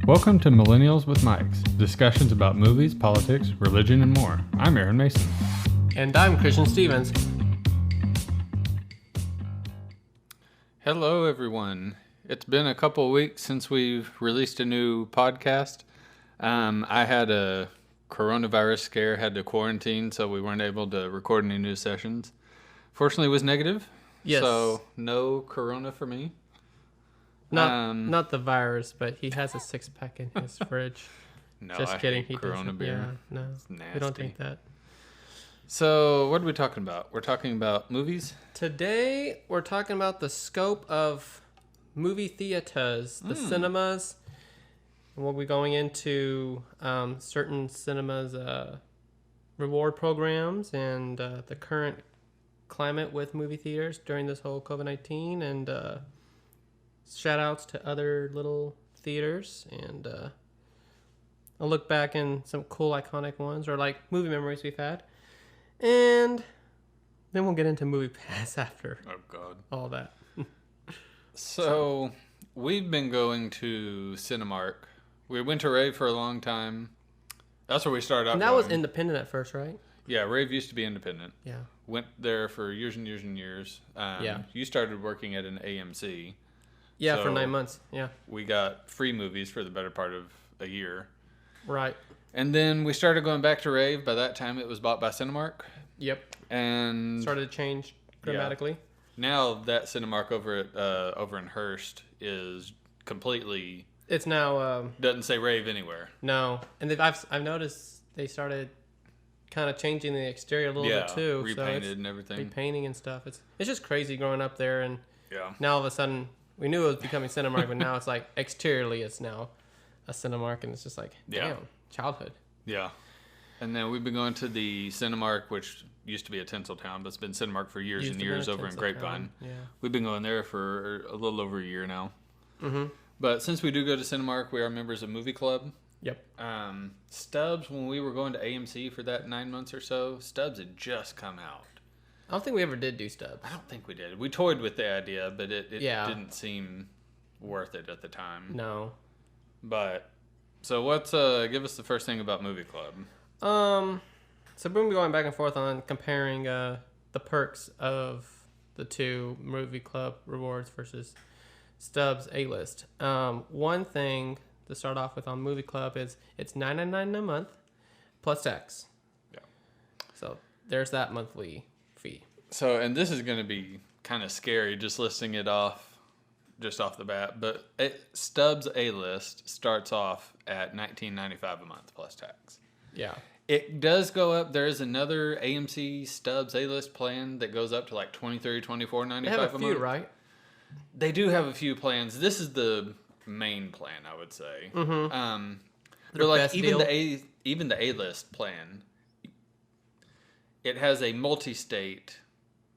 Welcome to Millennials with Mics, discussions about movies, politics, religion, and more. I'm Aaron Mason. And I'm Christian Stevens. Hello, everyone. It's been a couple of weeks since we've released a new podcast. I had a coronavirus scare, had to quarantine, so we weren't able to record any new sessions. Fortunately, it was negative. Yes. So, no corona for me. Not the virus, but he has a six-pack in his fridge. No, Just I kidding. hate Corona beer. Yeah, no, It's nasty. we don't think that. So, what are we talking about? We're talking about movies? Today, we're talking about the scope of movie theaters, the cinemas. And we'll be going into certain cinemas' reward programs and the current climate with movie theaters during this whole COVID-19 and shout outs to other little theaters, and I'll look back in some cool iconic ones or like movie memories we've had, and then we'll get into Movie Pass after all that. So we've been going to Cinemark. We went to Rave for a long time. That's where we started out. And that was independent at first, right? Yeah, Rave used to be independent. Yeah. Went there for years and years and years. Yeah. You started working at an AMC. Yeah, So for 9 months. Yeah. We got free movies for the better part of a year. Right. And then we started going back to Rave. By that time, it was bought by Cinemark. Yep. And Started to change dramatically. now that Cinemark over in Hearst is completely It's now doesn't say Rave anywhere. no, and I've noticed they started kind of changing the exterior a little bit too. Repainted and everything. Repainting and stuff. It's just crazy growing up there, and Yeah. now all of a sudden we knew it was becoming Cinemark, but now it's like exteriorly it's now a Cinemark, and it's just like damn, childhood. Yeah. And then we've been going to the Cinemark, which used to be a Tinseltown, but it's been Cinemark for years and years over in Grapevine. Yeah. We've been going there for a little over a year now. Mm-hmm. But since we do go to Cinemark, we are members of Movie Club. Yep. Stubbs, when we were going to AMC for that 9 months or so, Stubbs had just come out. I don't think we ever did do Stubbs. I don't think we did. We toyed with the idea, but it Yeah. didn't seem worth it at the time. No. But, so what's, give us the first thing about Movie Club. So we're going to be going back and forth on comparing the perks of the two Movie Club rewards versus Stubbs A-List. One thing to start off with on Movie Club is it's $9.99 a month plus tax. Yeah. So there's that monthly fee. So, and this is going to be kind of scary just listing it off, just off the bat, but Stubbs A-List starts off at $19.95 a month plus tax. Yeah. It does go up. There is another AMC Stubbs A-List plan that goes up to like $23, $24.95 a month. They have a few, right? They do have a few plans. This is the main plan, I would say. Mm-hmm. But like best even deal. the A-List plan, it has a multi-state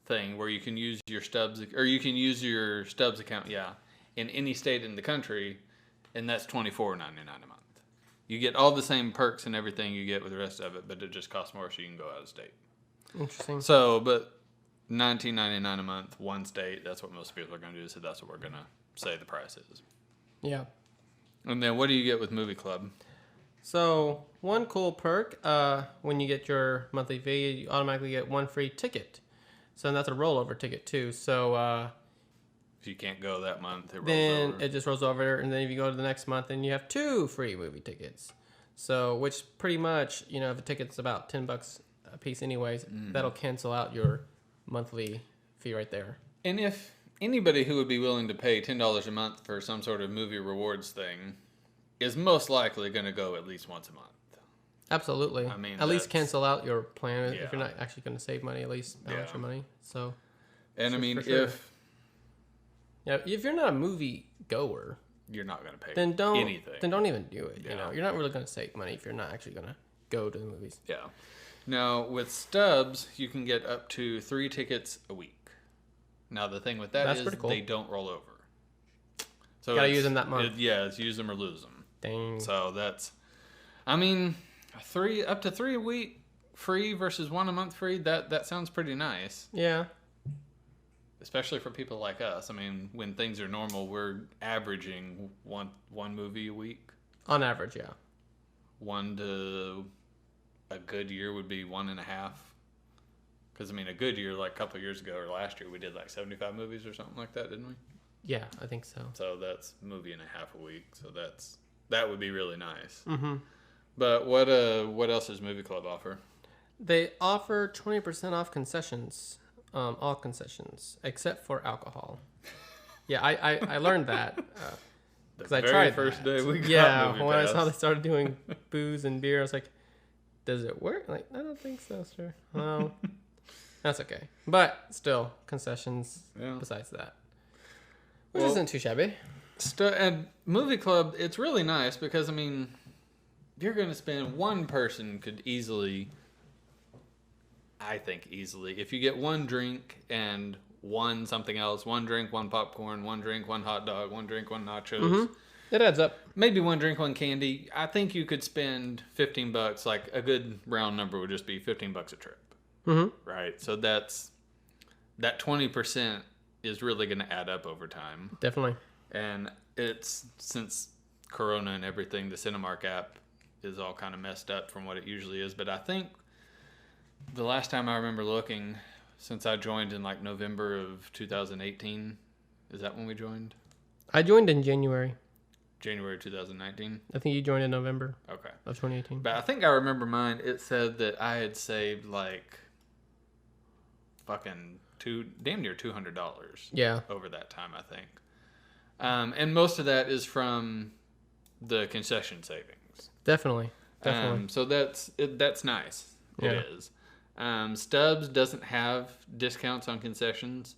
thing where you can use your Stubbs account, in any state in the country, and that's $24.99 a month. You get all the same perks and everything you get with the rest of it, but it just costs more so you can go out of state. Interesting. So, but $19.99 a month, one state, that's what most people are going to do, so that's what we're going to say the price is. Yeah. And then what do you get with Movie Club? So one cool perk, when you get your monthly fee, you automatically get one free ticket. So that's a rollover ticket too. So If you can't go that month, it rolls then over. it just rolls over, and then if you go to the next month, then you have 2 free movie tickets. So which pretty much, if a ticket's about $10 a piece anyways, that'll cancel out your monthly fee right there. And if anybody who would be willing to pay $10 a month for some sort of movie rewards thing is most likely going to go at least once a month. Absolutely. I mean, at least cancel out your plan Yeah. if you're not actually going to save money. At least balance your money. So. And I mean, for sure. if you're not a movie goer, you're not going to pay then don't anything. Then don't even do it. Yeah. You're not really going to save money if you're not actually going to go to the movies. Yeah. Now, with Stubbs, you can get up to 3 tickets a week. Now, the thing with that That's is pretty cool. they don't roll over. So Gotta use them that month. It's use them or lose them. Dang. So that's, I mean, up to 3 a week free versus 1 a month free. That sounds pretty nice. Yeah. especially for people like us. I mean, when things are normal, we're averaging one movie a week. On average, yeah. One to a good year would be 1.5. Because, I mean, a good year, like a couple of years ago or last year, we did like 75 movies or something like that, didn't we? Yeah, I think so. So that's movie and a half a week. So that would be really nice. Mm-hmm. But what else does Movie Club offer? They offer 20% off concessions, all concessions, except for alcohol. Yeah, I learned that. Because I tried first that. day we got when Movie I saw Pass. they started doing booze and beer, I was like, does it work? Like, I don't think so, sir. Well, that's okay. But still, concessions Yeah. besides that. Which Well, isn't too shabby. And Movie Club, it's really nice because, I mean, you're going to spend, one person could easily, I think easily, if you get one drink and one something else, one drink, one popcorn, one drink, one hot dog, one drink, one nachos, Mm-hmm. It adds up. maybe one drink, one candy, I think you could spend $15. Like a good round number would just be $15 a trip. Mm-hmm. Right? So that 20% is really going to add up over time. Definitely. And it's, since Corona and everything, the Cinemark app is all kind of messed up from what it usually is. But I think the last time I remember looking, since I joined in like November of 2018, is that when we joined? I joined in January. January 2019? I think you joined in November Okay. of 2018. But I think I remember mine, it said that I had saved like fucking damn near $200 Yeah. over that time, I think. And most of that is from the concession savings. Definitely. Definitely. So that's nice. Yeah. It is. Stubbs doesn't have discounts on concessions.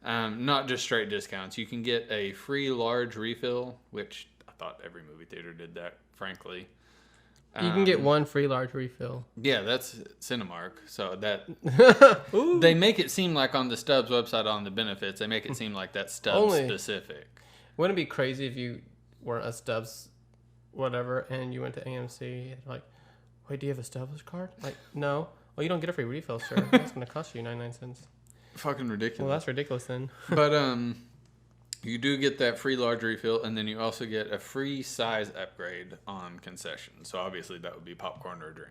Not just straight discounts. You can get a free large refill, which I thought every movie theater did that, frankly. You can get one free large refill. Yeah, that's Cinemark. So that Ooh. they make it seem like on the Stubbs website on the benefits, they make it seem like that's Stubbs Only- specific. Wouldn't it be crazy if you weren't a Stubbs whatever and you went to AMC and like, wait, do you have a Stubbs card? Like, no. Well, you don't get a free refill, sir. That's going to cost you 99 cents. Fucking ridiculous. Well, that's ridiculous then. But you do get that free large refill, and then you also get a free size upgrade on concessions. So obviously that would be popcorn or a drink.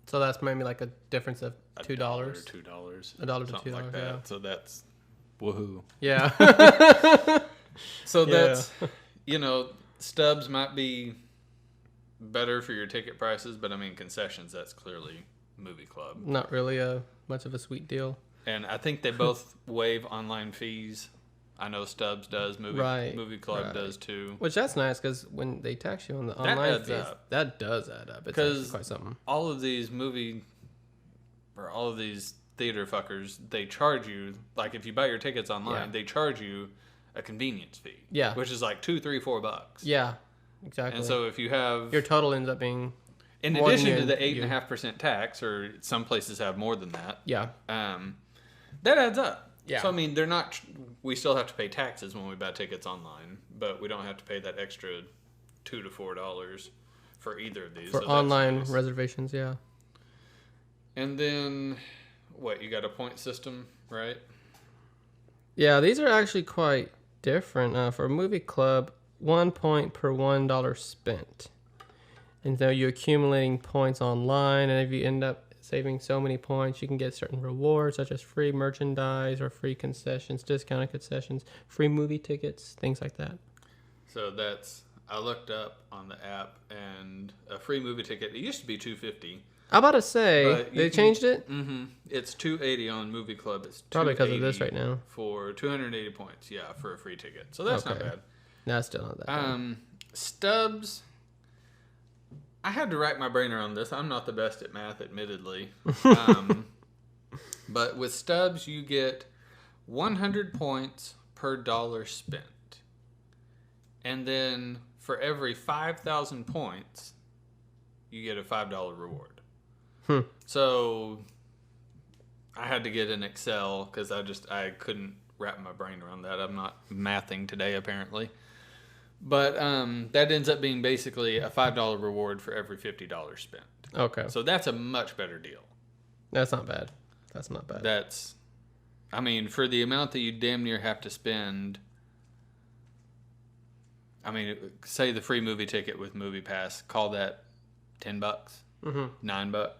So that's maybe like a difference of $2. $1 or $2. $1 to something $2, like that. yeah. So that's woohoo. Yeah. So Yeah. that's, Stubbs might be better for your ticket prices, but I mean concessions, that's clearly Movie Club. Not really much of a sweet deal. And I think they both waive online fees. I know Stubbs does. Movie Club right. does too. Which that's nice because when they tax you on the That online adds fees, up. that does add up. It's 'Cause actually quite something. All of these all of these theater fuckers, they charge you, like if you buy your tickets online, Yeah. they charge you a convenience fee. Yeah. Which is like $2, $3, $4. Yeah, exactly. And so if you have, your total ends up being in more than addition to you- the 8.5% tax, or some places have more than that, yeah. that adds up. Yeah. So I mean, we still have to pay taxes when we buy tickets online, but we don't have to pay that extra $2 to $4 for either of these. For so that's online nice. reservations, yeah. And then, you got a point system, right? Yeah, these are actually quite different. For a movie club, 1 point per $1 spent. And so you're accumulating points online, and if you end up saving so many points, you can get certain rewards such as free merchandise or free concessions, discounted concessions, free movie tickets, things like that. So I looked up on the app, and a free movie ticket, it used to be $2.50. I'm about to say, But you they can- changed it? Mm-hmm. It's $2.80 on Movie Club. It's Probably because of $2.80 this right now. for 280 points. Yeah, for a free ticket. So that's not Okay. bad. No, still not that bad. Stubbs, I had to rack my brain around this. I'm not the best at math, admittedly. But with Stubbs, you get 100 points per dollar spent. And then for every 5,000 points, you get a $5 reward. So I had to get an Excel because I couldn't wrap my brain around that. I'm not mathing today, apparently. But that ends up being basically a $5 reward for every $50 spent. Okay. So that's a much better deal. That's not bad. That's not bad. For the amount that you damn near have to spend, I mean, say the free movie ticket with Movie Pass, call that $10, $9.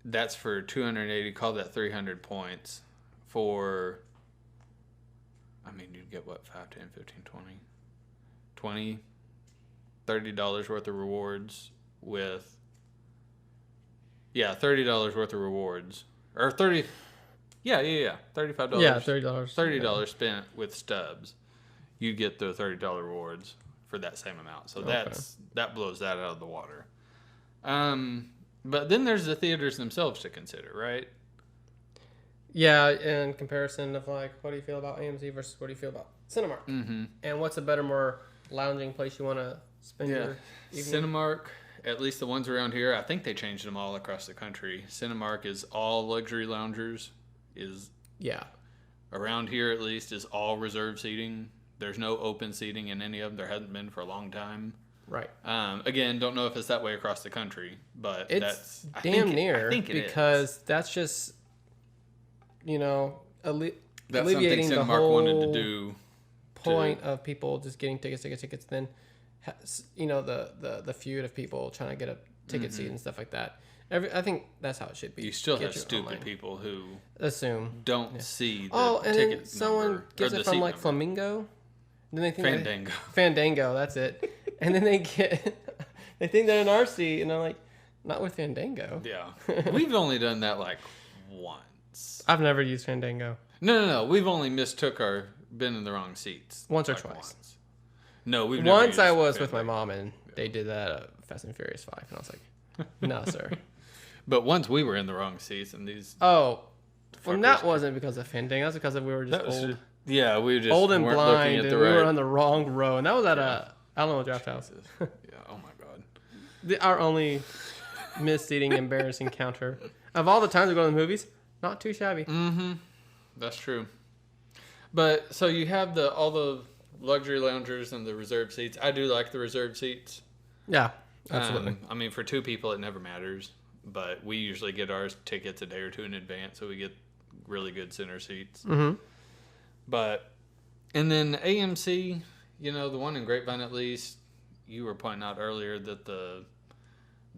That's for 280. Call that 300 points for. I mean, you'd get what, 5, 10, 15, 20, $30 worth of rewards with. Yeah, $30 worth of rewards. Or 30. Yeah. $35. Yeah, $30. $30 spent with stubs. You get the $30 rewards for that same amount. So that blows that out of the water. But then there's the theaters themselves to consider, right? Yeah, in comparison of like, what do you feel about AMC versus what do you feel about Cinemark? Mm-hmm. And what's a better, more lounging place you want to spend your evening? Cinemark, at least the ones around here, I think they changed them all across the country. Cinemark is all luxury loungers. Around here at least is all reserved seating. There's no open seating in any of them. There hasn't been for a long time. Right. Again, don't know if it's that way across the country, but it's that's damn near I think because that's just, that's alleviating the Cinemark whole wanted to do. Point of people just getting tickets. Then, the feud of people trying to get a ticket seat and stuff like that. I think that's how it should be. You still have stupid people who assume don't see the and ticket then someone number, gets or it the from seat like number. Flamingo. Then they think Fandango. Fandango, that's it. And then they think they're in our seat, and I'm like, not with Fandango. Yeah. We've only done that like once. I've never used Fandango. No. We've only been in the wrong seats. Once or like twice. Once. No, we've never Once I used was with my Fandango. mom, and they did that at Fast and Furious 5, and I was like, no, sir. But once we were in the wrong seats, and these. Oh, well, fuckers- that wasn't because of Fandango. That was because we were just That was old. just- yeah, we just Old and weren't blind, looking at and the we right. were on the wrong row, and that was at a Alamo Draft House. Yeah. Oh my god. Our only misseating embarrassing counter of all the times we go to the movies. Not too shabby. Mm-hmm. That's true. But so you have all the luxury loungers and the reserved seats. I do like the reserved seats. Yeah, absolutely. I mean, for two people, it never matters. But we usually get our tickets a day or two in advance, so we get really good center seats. Mm-hmm. And then AMC, the one in Grapevine at least, you were pointing out earlier that the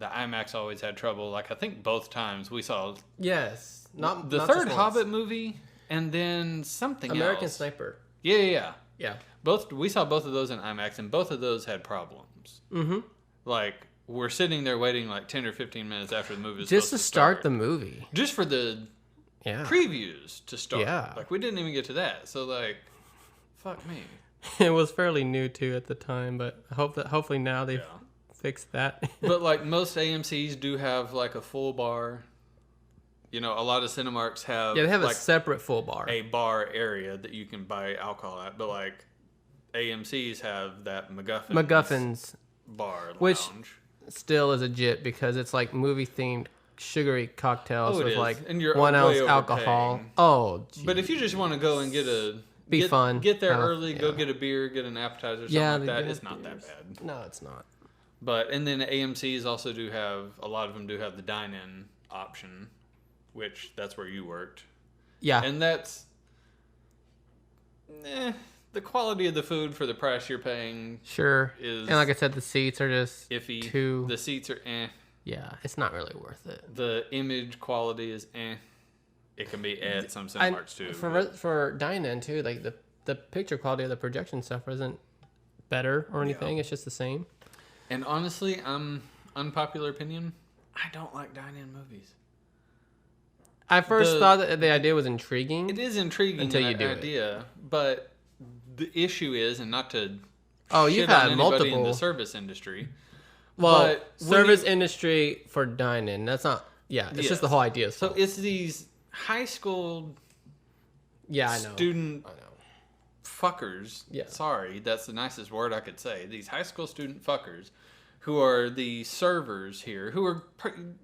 IMAX always had trouble. Like, I think both times we saw Yes, not the not third just Hobbit once. movie and then something American else. Sniper. Yeah. Yeah. We saw both of those in IMAX, and both of those had problems. Mm-hmm. Like, we're sitting there waiting like 10 or 15 minutes after the movie was Just to supposed start the movie. Just for the Yeah. previews to start. Yeah. Like, we didn't even get to that. So, like, fuck me. It was fairly new too at the time, but hopefully now they've fixed that. But, like, most AMCs do have, like, a full bar. A lot of Cinemarks have... Yeah, they have like, a separate full bar. a bar area that you can buy alcohol at. But, like, AMCs have that MacGuffin's bar Which- lounge. still is legit because it's like movie themed sugary cocktails Oh, it with is. like And you're 1 ounce way alcohol. overpaying. Oh, geez. But if you just want to go and Be fun. get there Have- early, go yeah. get a beer, get an appetizer, something Yeah, like they that, do it's have not beers. that bad. No, it's not. And then AMC's also do have, a lot of them do have the dine-in option, which that's where you worked. Yeah. And that's, the quality of the food for the price you're paying Sure. is And like I said, the seats are just iffy. too. The seats are Yeah, it's not really worth it. The image quality is It can be at some Cinemarks too. For dine-in too, like the picture quality of the projection stuff isn't better or anything. It's just the same. And honestly, unpopular opinion, I don't like dine-in movies. I first thought that the idea was intriguing. It is intriguing Until you an do it. idea, but the issue is, and not to you've shit on had anybody in multiple. the service industry. Well, but when service you- industry for dine-in. That's not. Yeah, it's just the Yes. whole idea. So it's these high school yeah, I know. student I know. fuckers. Yeah. Sorry, that's the nicest word I could say. These high school student fuckers who are the servers here, who are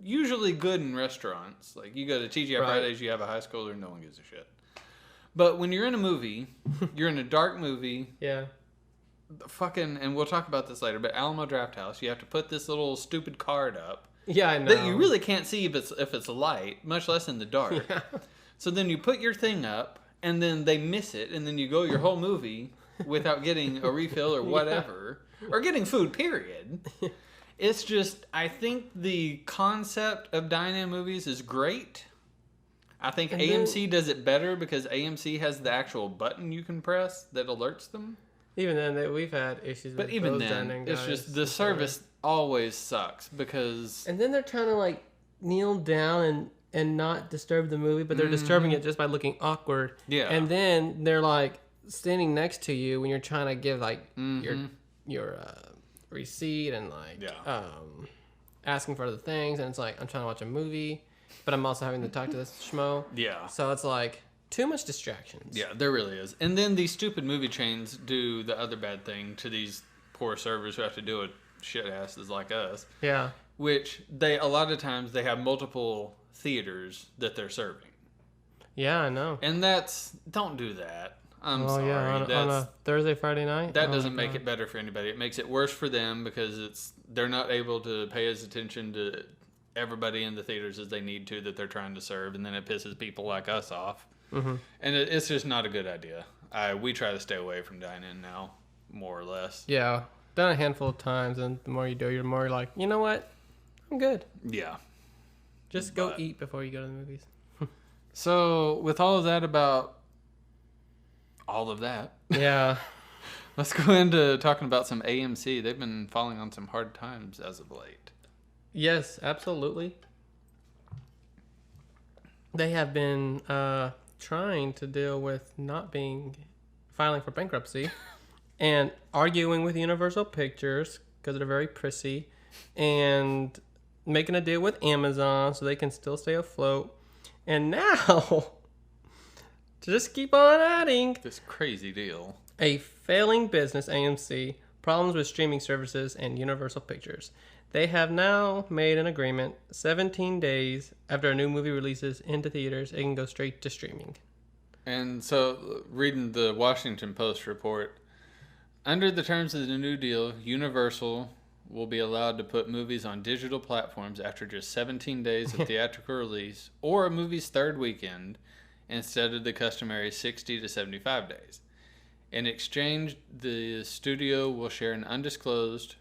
usually good in restaurants. Like, you go to TGI Right. Fridays, you have a high schooler, no one gives a shit. But when you're in a movie, you're in a dark movie, Yeah. and we'll talk about this later, but Alamo Draft House, you have to put this little stupid card up Yeah, I know. that you really can't see if it's light, much less in the dark. Yeah. So then you put your thing up, and then they miss it, and then you go your whole movie, without getting a refill or whatever, or getting food, period. It's just, I think the concept of dine-in movies is great. I think AMC does it better because AMC has the actual button you can press that alerts them. Even then, we've had issues with But even those then, dine-in it's guys just the before. service always sucks because... And then they're trying to, like, kneel down and not disturb the movie, but they're disturbing it just by looking awkward. Yeah. And then they're, like, standing next to you when you're trying to give, like, your receipt and, like, asking for other things. And it's like, I'm trying to watch a movie, but I'm also having to talk to this schmo. Yeah. So it's like... too much distractions. Yeah, there really is. And then these stupid movie chains do the other bad thing to these poor servers who have to do it, shit asses like us. Yeah. Which a lot of times they have multiple theaters that they're serving. Yeah, I know. And don't do that. I'm sorry. Yeah, on a Thursday, Friday night? That doesn't make it better for anybody. It makes it worse for them because they're not able to pay as attention to everybody in the theaters as they need to that they're trying to serve. And then it pisses people like us off. Mm-hmm. And it's just not a good idea. We try to stay away from dine-in now, more or less. Yeah, done a handful of times, and the more you do, you're more like, you know what? I'm good. Yeah. Just go eat before you go to the movies. So, with all of that about all of that, yeah, let's go into talking about some AMC. They've been falling on some hard times as of late. Yes, absolutely. They have been trying to deal with not filing for bankruptcy and arguing with Universal Pictures because they're very prissy and making a deal with Amazon so they can still stay afloat. And now, to just keep on adding this crazy deal. A failing business, AMC, problems with streaming services, and Universal Pictures. They have now made an agreement 17 days after a new movie releases into theaters, it can go straight to streaming. And so, reading the Washington Post report, under the terms of the new deal, Universal will be allowed to put movies on digital platforms after just 17 days of theatrical release or a movie's third weekend instead of the customary 60 to 75 days. In exchange, the studio will share an undisclosed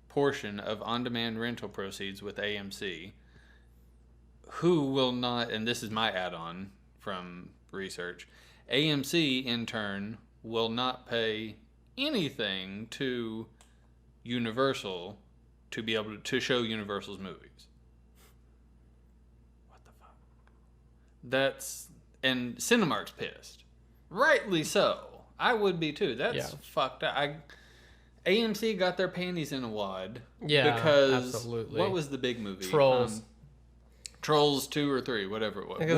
portion of on-demand rental proceeds with AMC, who will not, and this is my add-on from research, AMC in turn will not pay anything to Universal to be able to show Universal's movies. What the fuck? And Cinemark's pissed. Rightly so. I would be too. That's fucked up. AMC got their panties in a wad. Yeah, because absolutely. What was the big movie? Trolls. Trolls 2 or 3, whatever it was. Because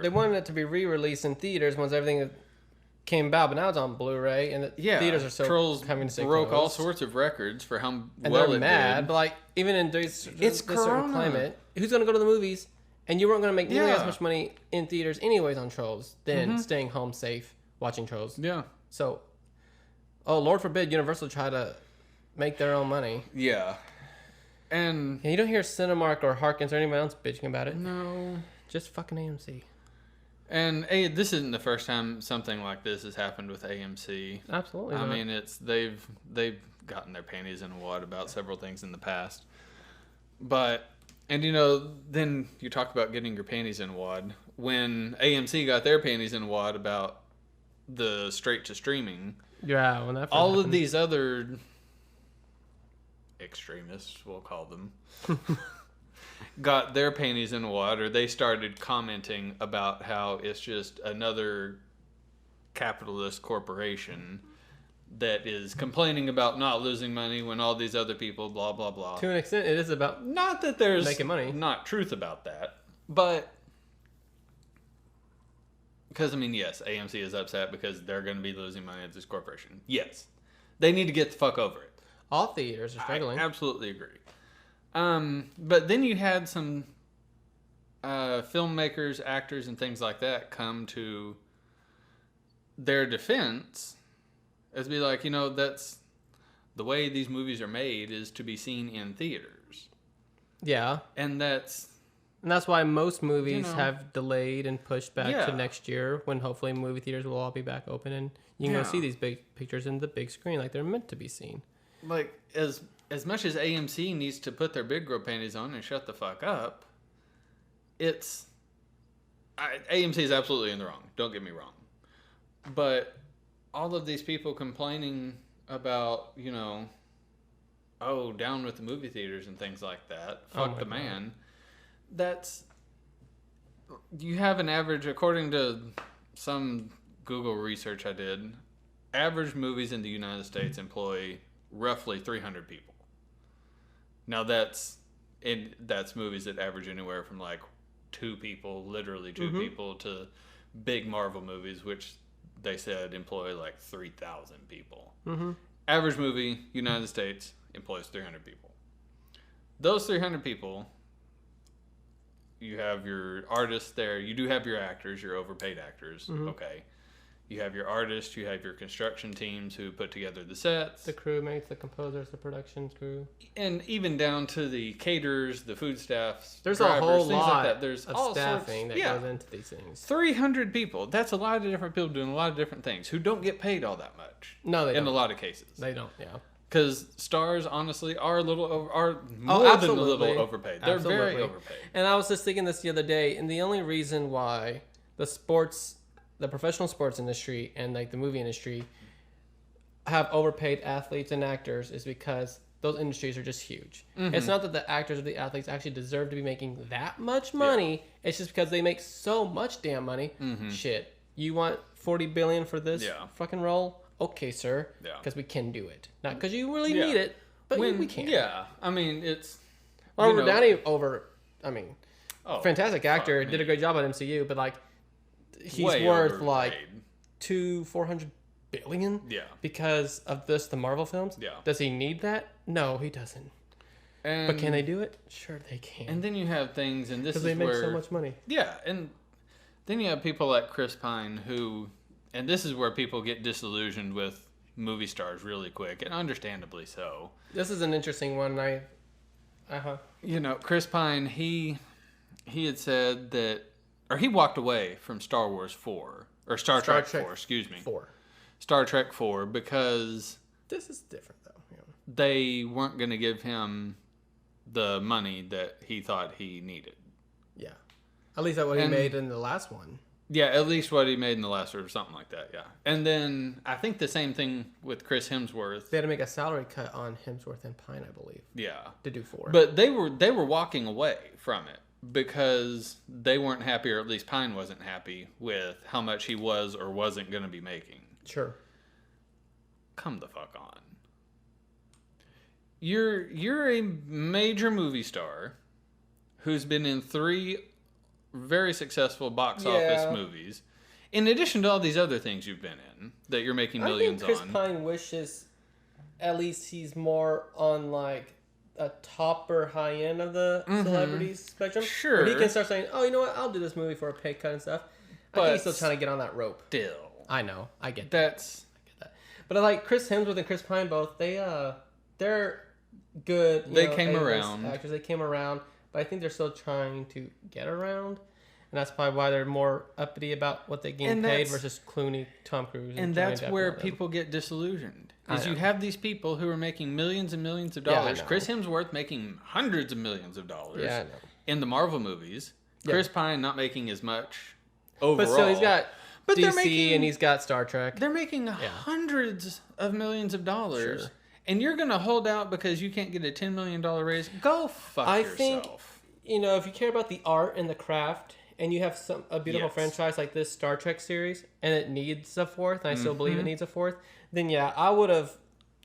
they wanted it to be re-released in theaters once everything came about, but now it's on Blu-ray, and the theaters are so Trolls having to stay broke closed. all sorts of records for how and well they're it mad. did. But like even in this certain Corona. climate, who's going to go to the movies? And you weren't going to make nearly as much money in theaters anyways on Trolls than staying home safe watching Trolls. Yeah. So, Lord forbid Universal try to make their own money. Yeah. And you don't hear Cinemark or Harkins or anyone else bitching about it. no. Just fucking AMC. And this isn't the first time something like this has happened with AMC. Absolutely. I mean, they've gotten their panties in a wad about several things in the past. But, and then you talk about getting your panties in a wad. When AMC got their panties in a wad about the straight to streaming, yeah, when that first all happened. of these other extremists, we'll call them, got their panties in a wad, or they started commenting about how it's just another capitalist corporation that is complaining about not losing money when all these other people blah blah blah. To an extent, it is about Not that there's making money. Not truth about that, but because yes, AMC is upset because they're going to be losing money at this corporation. Yes, they need to get the fuck over it. All theaters are struggling. I absolutely agree. But then you had some filmmakers, actors, and things like that come to their defense as be like, that's the way these movies are made is to be seen in theaters. Yeah. And that's And that's why most movies You know. have delayed and pushed back Yeah. to next year when hopefully movie theaters will all be back open and you can go Yeah. see these big pictures in the big screen like they're meant to be seen. Like, as much as AMC needs to put their big girl panties on and shut the fuck up, AMC is absolutely in the wrong. Don't get me wrong. But all of these people complaining about, down with the movie theaters and things like that. Fuck the man. You have an average, according to some Google research I did, average movies in the United States employ roughly 300 people. Now that's movies that average anywhere from like 2 people, literally 2 people, to big Marvel movies, which they said employ like 3,000 people. Mm-hmm. Average movie, United States, employs 300 people. Those 300 people, you have your artists there. You do have your actors, your overpaid actors. Mm-hmm. Okay. You have your artists. You have your construction teams who put together the sets. The crewmates, the composers, the production crew. And even down to the caterers, the food staffs. There's drivers, a whole things lot like that. There's of all staffing sorts, that goes into these things. 300 people. That's a lot of different people doing a lot of different things who don't get paid all that much. No, they don't. In a lot of cases. They don't, yeah. Because stars, honestly, are more than a little overpaid. They're very overpaid. And I was just thinking this the other day, and the only reason why the professional sports industry and like the movie industry have overpaid athletes and actors is because those industries are just huge. Mm-hmm. It's not that the actors or the athletes actually deserve to be making that much money. Yeah. It's just because they make so much damn money. Mm-hmm. Shit, you want $40 billion for this fucking role? Okay, sir. Yeah. Because we can do it. Not because you really need it, but we can. Yeah. I mean, it's... Robert Downey fantastic actor, did a great job on MCU, but like, he's worth overpaid. Like $400 billion because of the Marvel films. Yeah. Does he need that? No, he doesn't. But can they do it? Sure, they can. And then you have things, and this is where... Because they make so much money. Yeah, and then you have people like Chris Pine who... And this is where people get disillusioned with movie stars really quick, and understandably so. This is an interesting one. Chris Pine, he had said that... Or he walked away from Star Wars 4. Or Star Trek 4, excuse me. 4. Star Trek 4, because... This is different, though. Yeah. They weren't going to give him the money that he thought he needed. Yeah. At least that's what he made in the last one. Yeah, at least what he made in the last or something like that, yeah. And then I think the same thing with Chris Hemsworth. They had to make a salary cut on Hemsworth and Pine, I believe. Yeah. To do 4. But they were walking away from it because they weren't happy, or at least Pine wasn't happy with how much he was or wasn't going to be making. Sure. Come the fuck on. You're a major movie star who's been in 3 very successful box office movies, in addition to all these other things you've been in that you're making millions on. I think Chris Pine wishes at least he's more on like a top or high end of the celebrities spectrum. Sure. Where he can start saying, oh, you know what, I'll do this movie for a pay cut and stuff. But I think he's still trying to get on that rope. Still. I know. I get that. I get that. But I like Chris Hemsworth and Chris Pine both. They're good. They came around. Actors. They came around. But I think they're still trying to get around. And that's probably why they're more uppity about what they get paid versus Clooney, Tom Cruise. And that's where people get disillusioned. Is you have these people who are making millions and millions of dollars. Yeah, Chris Hemsworth making hundreds of millions of dollars in the Marvel movies. Yeah. Chris Pine not making as much overall. But still, he's got DC and he's got Star Trek. They're making hundreds of millions of dollars. Sure. And you're going to hold out because you can't get a $10 million raise? Go fuck yourself. I think, if you care about the art and the craft, and you have a beautiful franchise like this Star Trek series, and it needs a 4th, and I still believe it needs a 4th, then I would have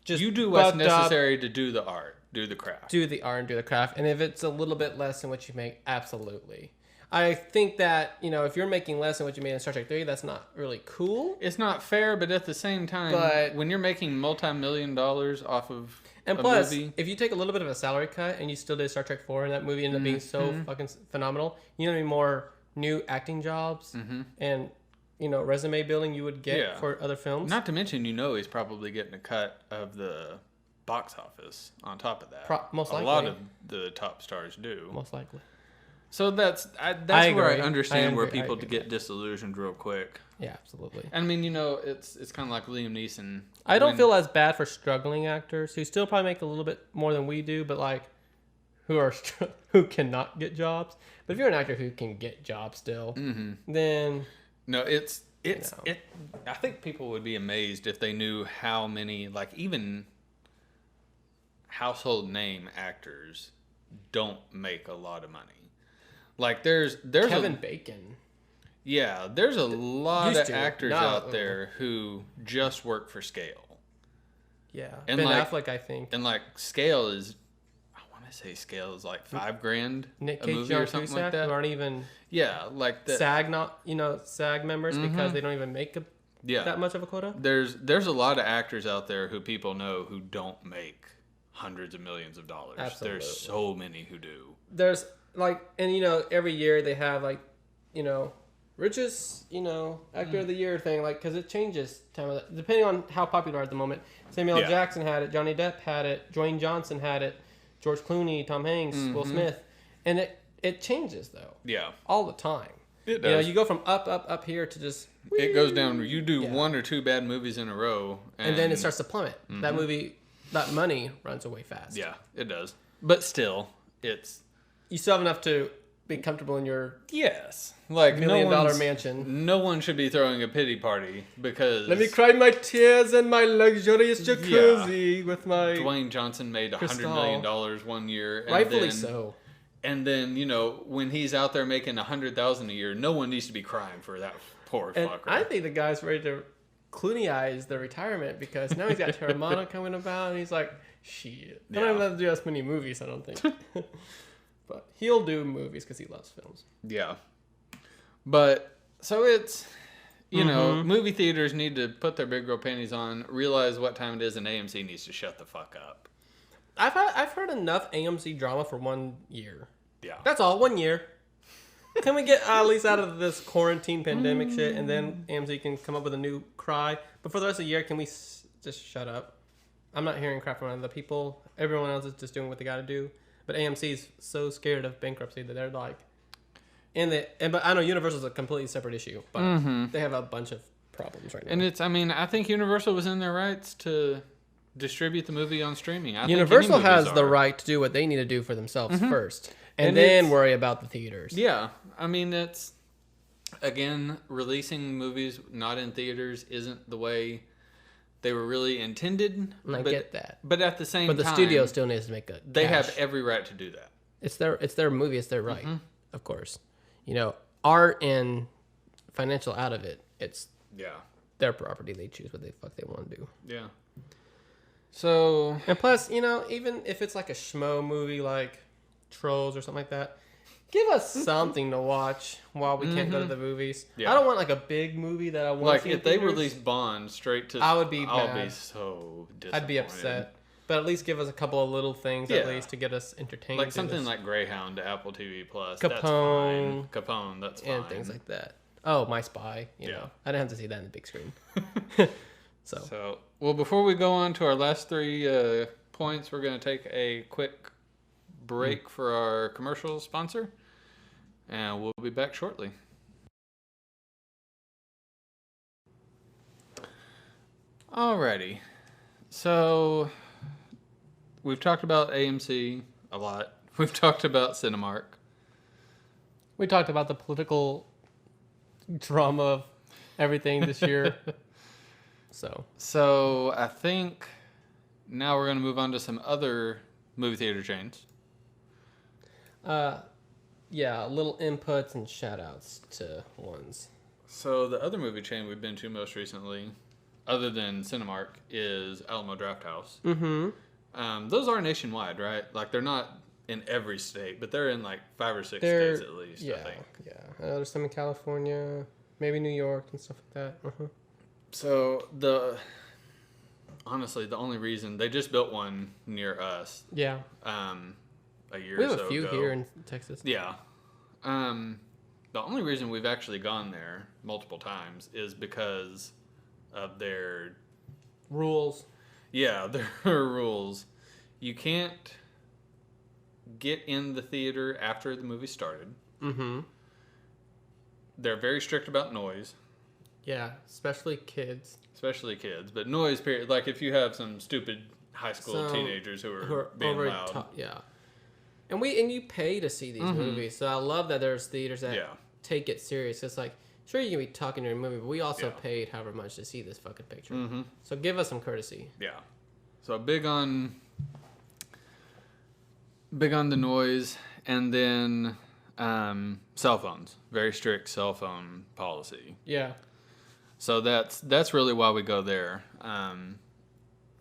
just... You do what's necessary to do the art, do the craft. Do the art and do the craft. And if it's a little bit less than what you make, absolutely. I think that, if you're making less than what you made in Star Trek 3, that's not really cool. It's not fair, but at the same time, when you're making multi-million dollars off of and plus, if you take a little bit of a salary cut and you still did Star Trek 4 and that movie ended up being so fucking phenomenal, you know how many more new acting jobs and resume building you would get for other films. Not to mention, he's probably getting a cut of the box office on top of that. Most likely. A lot of the top stars do. Most likely. So that's I where I agree. understand where I people agree get with disillusioned real quick. Yeah, absolutely. I mean, it's kind of like Liam Neeson. I don't feel as bad for struggling actors who still probably make a little bit more than we do, but like who cannot get jobs. But if you're an actor who can get jobs still, then No, it's You know. it. I think people would be amazed if they knew how many, like, even household name actors don't make a lot of money. Like there's Kevin Bacon. there's a lot used of to, actors not- out there who just work for scale. Yeah, And Ben like- Affleck, I think. And like scale is, I want to say scale is like $5,000 Nick a Cage, movie John or something Cusack, like that. who aren't even Yeah, like that. SAG members because they don't even make Yeah, that much of a quota. there's a lot of actors out there who people know who don't make hundreds of millions of dollars. Absolutely. There's so many who do. There's like, and every year they have like, richest, actor of the year thing, like, because it changes depending on how popular at the moment. Samuel L. Jackson had it, Johnny Depp had it, Dwayne Johnson had it, George Clooney, Tom Hanks, Will Smith, and it changes though. Yeah, All the time. it does. You go from up here to just It goes down. You do Yeah. one or two bad movies in a row, and then it starts to plummet. That money runs away fast. Yeah, it does. But still, it's You still have enough to be comfortable in your yes. Like $1 million one's- mansion. No one should be throwing a pity party because Let me cry my tears in my luxurious jacuzzi with my Dwayne Johnson made $100 Crystal. million one year, and rightfully then, so. And then when he's out there making $100,000 a year, no one needs to be crying for that poor And fucker. I think the guy's ready to Clooney-ize the retirement because now he's got Terramana coming about, and he's like, shit. I don't have to do as many movies, I don't think. But he'll do movies because he loves films. Yeah. But, so it's, movie theaters need to put their big girl panties on, realize what time it is, and AMC needs to shut the fuck up. I've heard enough AMC drama for 1 year. Yeah. That's all, 1 year. Can we get at least out of this quarantine pandemic shit, and then AMC can come up with a new cry? But for the rest of the year, can we just shut up? I'm not hearing crap from other people. Everyone else is just doing what they got to do. But AMC is so scared of bankruptcy that they're like, but I know Universal's a completely separate issue, but they have a bunch of problems right now. And I think Universal was in their rights to distribute the movie on streaming. I Universal think any has movies the are. right to do what they need to do for themselves first, and And then it's- worry about the theaters. Yeah. I mean, it's, again, releasing movies not in theaters isn't the way they were really intended. And I get that. But at the same But the time, studio still needs to make a they cash. have every right to do that. It's their movie, it's their right, of course. Art and financial out of it, it's Yeah. their property. They choose what the fuck they want to do. Yeah. So, And plus, even if it's like a schmo movie like Trolls or something like that, give us something to watch while we can't go to the movies. Yeah. I don't want like a big movie that I want like, to see in if they theaters. release Bond straight to... I would be I'll mad. be so disappointed. I'd be upset. But at least give us a couple of little things Yeah. at least to get us entertained. Like through something this. like Greyhound to Apple TV Plus. Capone. That's fine. Capone, that's fine. And things like that. Oh, My Spy. You Yeah. know, I didn't have to see that in the big screen. So, well, before we go on to our last three points, we're going to take a quick break for our commercial sponsor, and we'll be back shortly. Alrighty. So, we've talked about AMC a lot. We've talked about Cinemark. We talked about the political drama of everything this year. So, I think now we're going to move on to some other movie theater chains. Yeah, little inputs and shout outs to ones. So the other movie chain we've been to most recently, other than Cinemark, is Alamo Drafthouse. Mm-hmm. Those are nationwide, right? Like they're not in every state, but they're in like 5 or 6 states at least, Yeah, I think. yeah. There's some in California, maybe New York and stuff like that. Uh-huh. So honestly, the only reason they just built one near us, Yeah. a year We or have so a few ago. here in Texas. Yeah. The only reason we've actually gone there multiple times is because of their Rules. their rules. You can't get in the theater after the movie started. Mm-hmm. They're very strict about noise. Yeah, especially kids. But noise, period. Like if you have some stupid high school teenagers who are being loud. Yeah. And you pay to see these movies. So I love that there's theaters that take it serious. It's like, sure, you can be talking during a movie, but we also paid however much to see this fucking picture. Mm-hmm. So give us some courtesy. Yeah. So big on the noise, and then cell phones. Very strict cell phone policy. Yeah. So that's really why we go there. And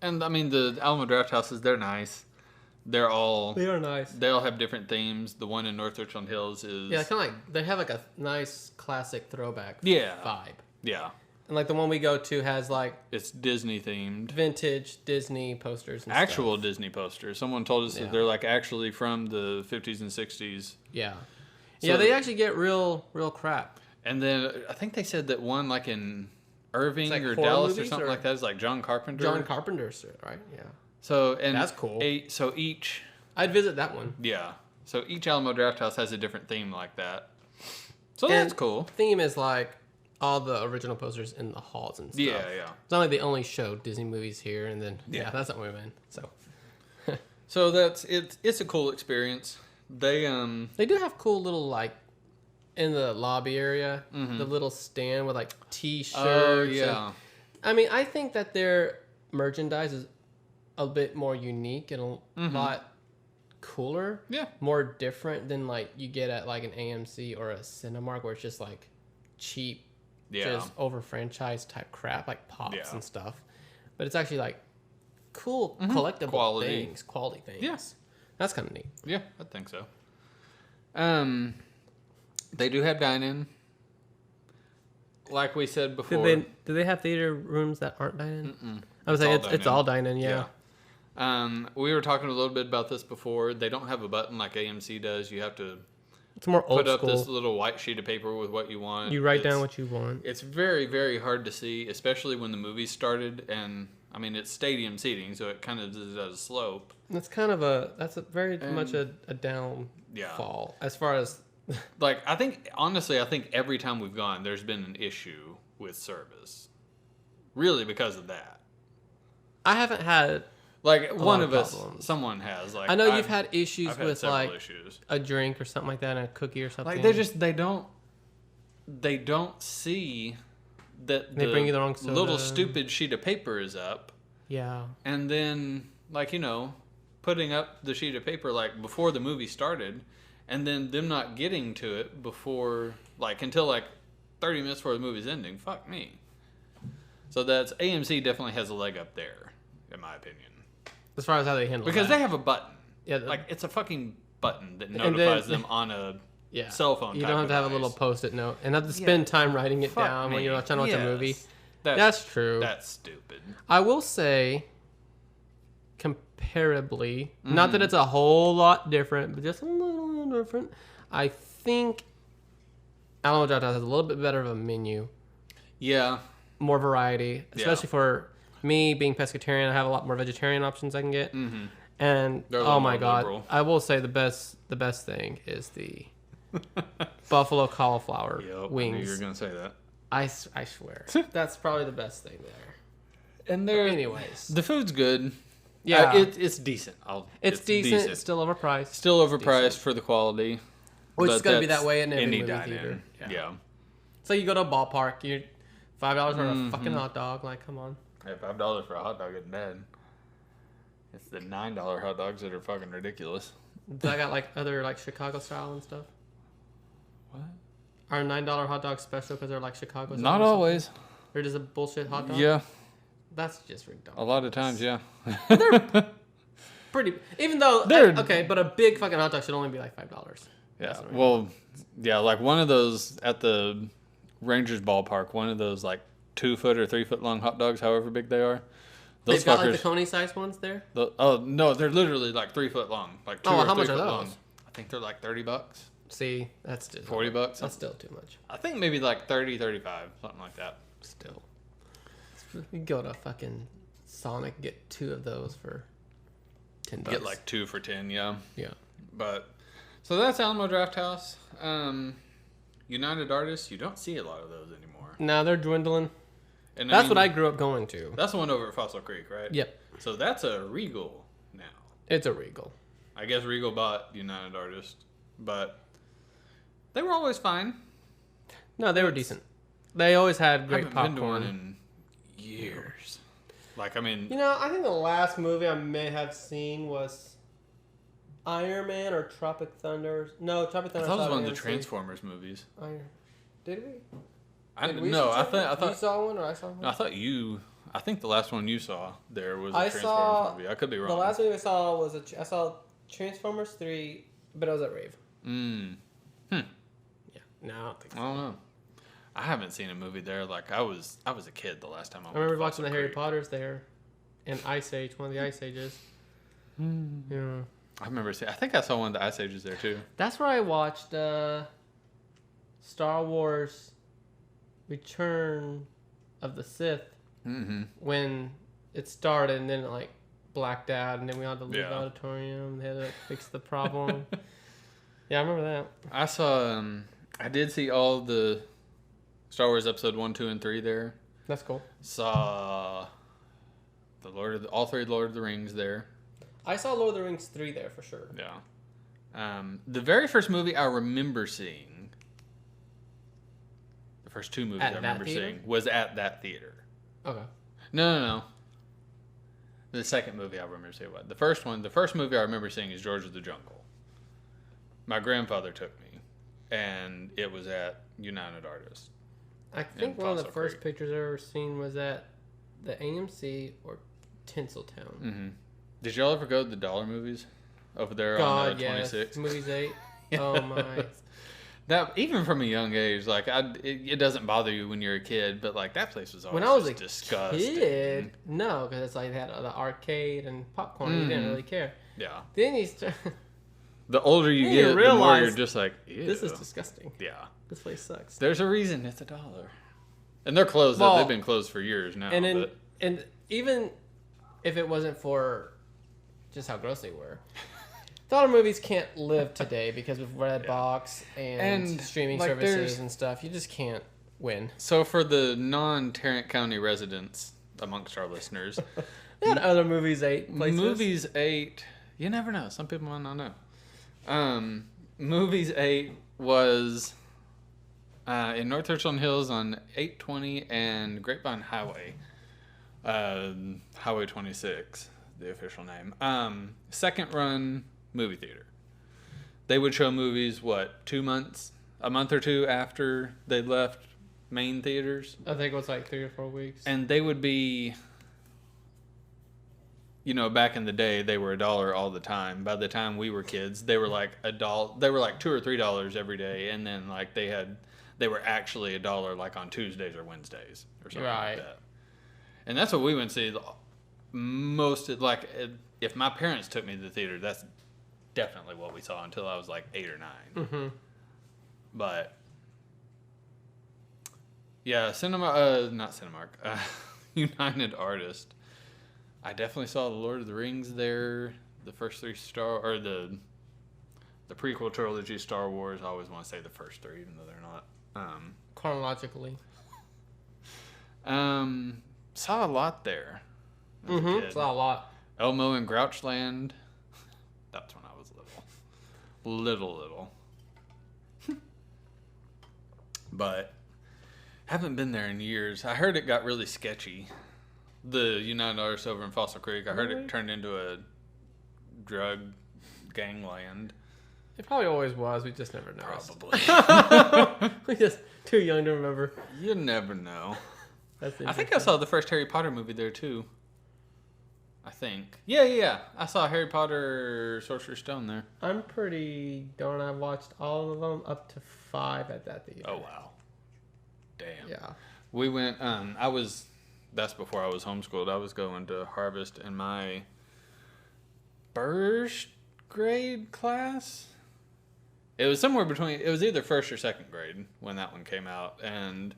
I mean the Alamo Draft Houses, they're nice. They are nice. They all have different themes. The one in North Richland Hills is kind of like they have like a nice classic throwback vibe. Yeah. And like the one we go to has like it's Disney themed, vintage Disney posters and actual stuff. Disney posters. Someone told us that they're like actually from the 50s and 60s. Yeah. So, yeah, they actually get real crap. And then I think they said that one like in Irving like or Dallas or movies, something like that is like John Carpenter. John Carpenter's, right? Yeah. So and that's cool. So each I'd visit that one. Yeah. So each Alamo Draft House has a different theme like that. So that's cool. Theme is like all the original posters in the halls and stuff. Yeah. It's not like they only show Disney movies here, and then that's not where we went. So. So it's a cool experience. They do have cool little like in the lobby area, the little stand with like T-shirts. Oh yeah. I mean, I think that their merchandise is a bit more unique and a lot cooler. Yeah. More different than like you get at like an AMC or a Cinemark where it's just like cheap, just over franchised type crap like pops and stuff. But it's actually like cool collectible quality things. Yes. That's kind of neat. Yeah, I think so. They do have dine-in. Like we said before. Do they have theater rooms that aren't dine-in? I was saying it's all dine-in, yeah. We were talking a little bit about this before. They don't have a button like AMC does. You have to it's more old put up school. This little white sheet of paper with what you want. You write down what you want. It's very, very hard to see, especially when the movie started. And I mean, it's stadium seating, so it kind of does a slope. That's kind of very much a downfall as far as. Like, I think every time we've gone, there's been an issue with service. Really, because of that. I haven't had. Like, one of us, someone has. Like, I know you've had issues with, like, issues. A drink or something like that, and a cookie or something. Like, they don't see that they bring you the wrong soda. Little stupid sheet of paper is up. Yeah. And then, like, putting up the sheet of paper, like, before the movie started, and then them not getting to it before, like, until, like, 30 minutes before the movie's ending. Fuck me. So AMC definitely has a leg up there, in my opinion. As far as how they handle because that. they have a button. Yeah, like it's a fucking button that notifies them on a cell phone. You don't have to have a little post-it note and have to spend time writing it down when you're trying to watch a movie. That's true. That's stupid. I will say, comparably, not that it's a whole lot different, but just a little different. I think Alamo Draft House has a little bit better of a menu. Yeah. More variety, especially for me being pescatarian. I have a lot more vegetarian options I can get. Mm-hmm. And oh my god, liberal. I will say the best thing is the buffalo cauliflower wings. I knew you were gonna say that. I swear that's probably the best thing there. And anyways, the food's good. Yeah, it's decent. It's decent. It's still overpriced. Still overpriced for the quality. Which is gonna be that way in every movie theater. Yeah. So you go to a ballpark, you're $5 for a fucking hot dog. Like, come on. Yeah, $5 for a hot dog isn't bad. It's the $9 hot dogs that are fucking ridiculous. I got like other like Chicago style and stuff. What? Are $9 hot dogs special because they're like Chicago style? Not always. They're just a bullshit hot dog? Yeah. That's just ridiculous. A lot of times, yeah. They're pretty. Even though, okay, but a big fucking hot dog should only be like $5. Yeah. Well, yeah, like one of those at the Rangers ballpark, one of those like 2 foot or 3 foot long hot dogs, however big they are. Those They've got like the Coney sized ones there? Oh, no, they're literally like 3 foot long. Like 2 or 3 how much foot are those? long. I think they're like $30. See, that's still $40. That's still too much. I think maybe like 30, 35, something like that. Still. You go to fucking Sonic, get 2 of those for $10. Get like 2 for 10, yeah. Yeah. But so that's Alamo Drafthouse. United Artists, you don't see a lot of those anymore. No, they're dwindling. And That's what I grew up going to. That's the one over at Fossil Creek, right? Yep. So that's a Regal now. It's a Regal. I guess Regal bought United Artists, but they were always fine. No, they were decent. They always had great I haven't popcorn. been to one in years. Like, I mean, I think the last movie I may have seen was Iron Man or Tropic Thunder. No, Tropic I Thunder. thought it was one of the AMC. Transformers movies. Did we? I Did we no, see I Tropic- thought you saw one or I saw one. no, I think the last one you saw there was a I Transformers saw movie. I could be wrong. The last movie I saw was I saw Transformers 3, but I was at rave. Yeah. No, I don't think so. I don't know. I haven't seen a movie there. Like I was a kid the last time I went. I remember to watching the Fossil Harry Creek. Potters there, and Ice Age, one of the Ice Ages. Yeah. I remember seeing. I think I saw one of the Ice Ages there too. That's where I watched Star Wars Return of the Sith Mm-hmm. when it started, and then it like blacked out, and then we had to leave Yeah. the auditorium. They had to fix the problem. Yeah, I remember that. I saw. I did see all the Star Wars Episode 1, 2, and 3 there. That's cool. Saw all three Lord of the Rings there. I saw Lord of the Rings 3 there for sure. Yeah. The very first movie I remember seeing, the first two movies At I that remember theater? seeing was at that theater. Okay. No. The second movie I remember seeing was the first movie I remember seeing is George of the Jungle. My grandfather took me, and it was at United Artists. I think one of the Fossil first Creek. pictures I ever seen was at the AMC or Tinseltown. Mm-hmm. Did y'all ever go to the dollar movies over there God, on yes. 26? Movies 8. Oh my. That even from a young age, like it doesn't bother you when you're a kid, but like that place was always When I was a just disgusting. kid, no, because it's like they had the arcade and popcorn. You didn't really care. Yeah. Then you start, The older you Then get, you the more realize you're just like, ew. this is disgusting. Yeah. This place sucks. There's a reason it's $1. And they're closed. Well, They've been closed for years now. And then, but and even if it wasn't for just how gross they were, dollar movies can't live today because of Redbox and streaming like, services there's- and stuff. You just can't win. so for the non-Tarrant County residents amongst our listeners, They had other movies 8 places. Movies 8, you never know. Some people might not know. Movies 8 was in North Richland Hills on 820 and Grapevine Highway. Highway 26, the official name. Second run movie theater. They would show movies, a month or two after they left main theaters. I think it was like 3 or 4 weeks. And they would be, back in the day, they were $1 all the time. By the time we were kids, they were like $1. They were like $2 or $3 every day, and then like they were actually $1 like on Tuesdays or Wednesdays or something Right. like that. And that's what we went to see. Most like if my parents took me to the theater, that's definitely what we saw until I was like 8 or 9. Mm-hmm. But yeah, not Cinemark, United Artist. I definitely saw the Lord of the Rings there. The first 3 the prequel trilogy Star Wars. I always want to say the first 3, even though they're not. Chronologically. Saw a lot there. As a kid. Saw a lot. Elmo and Grouchland. That's when I was little. But haven't been there in years. I heard it got really sketchy. The United Artists over in Fossil Creek. I heard Really? it turned into a drug gangland. It probably always was. We just never noticed. Probably. We're just too young to remember. You never know. That's I think I saw the first Harry Potter movie there too. I think. Yeah. I saw Harry Potter Sorcerer's Stone there. I'm pretty darn. I watched all of them up to 5 at that theater. Oh wow. Damn. Yeah. We went. That's before I was homeschooled. I was going to Harvest in my first grade class. It was somewhere between. It was either first or second grade when that one came out, and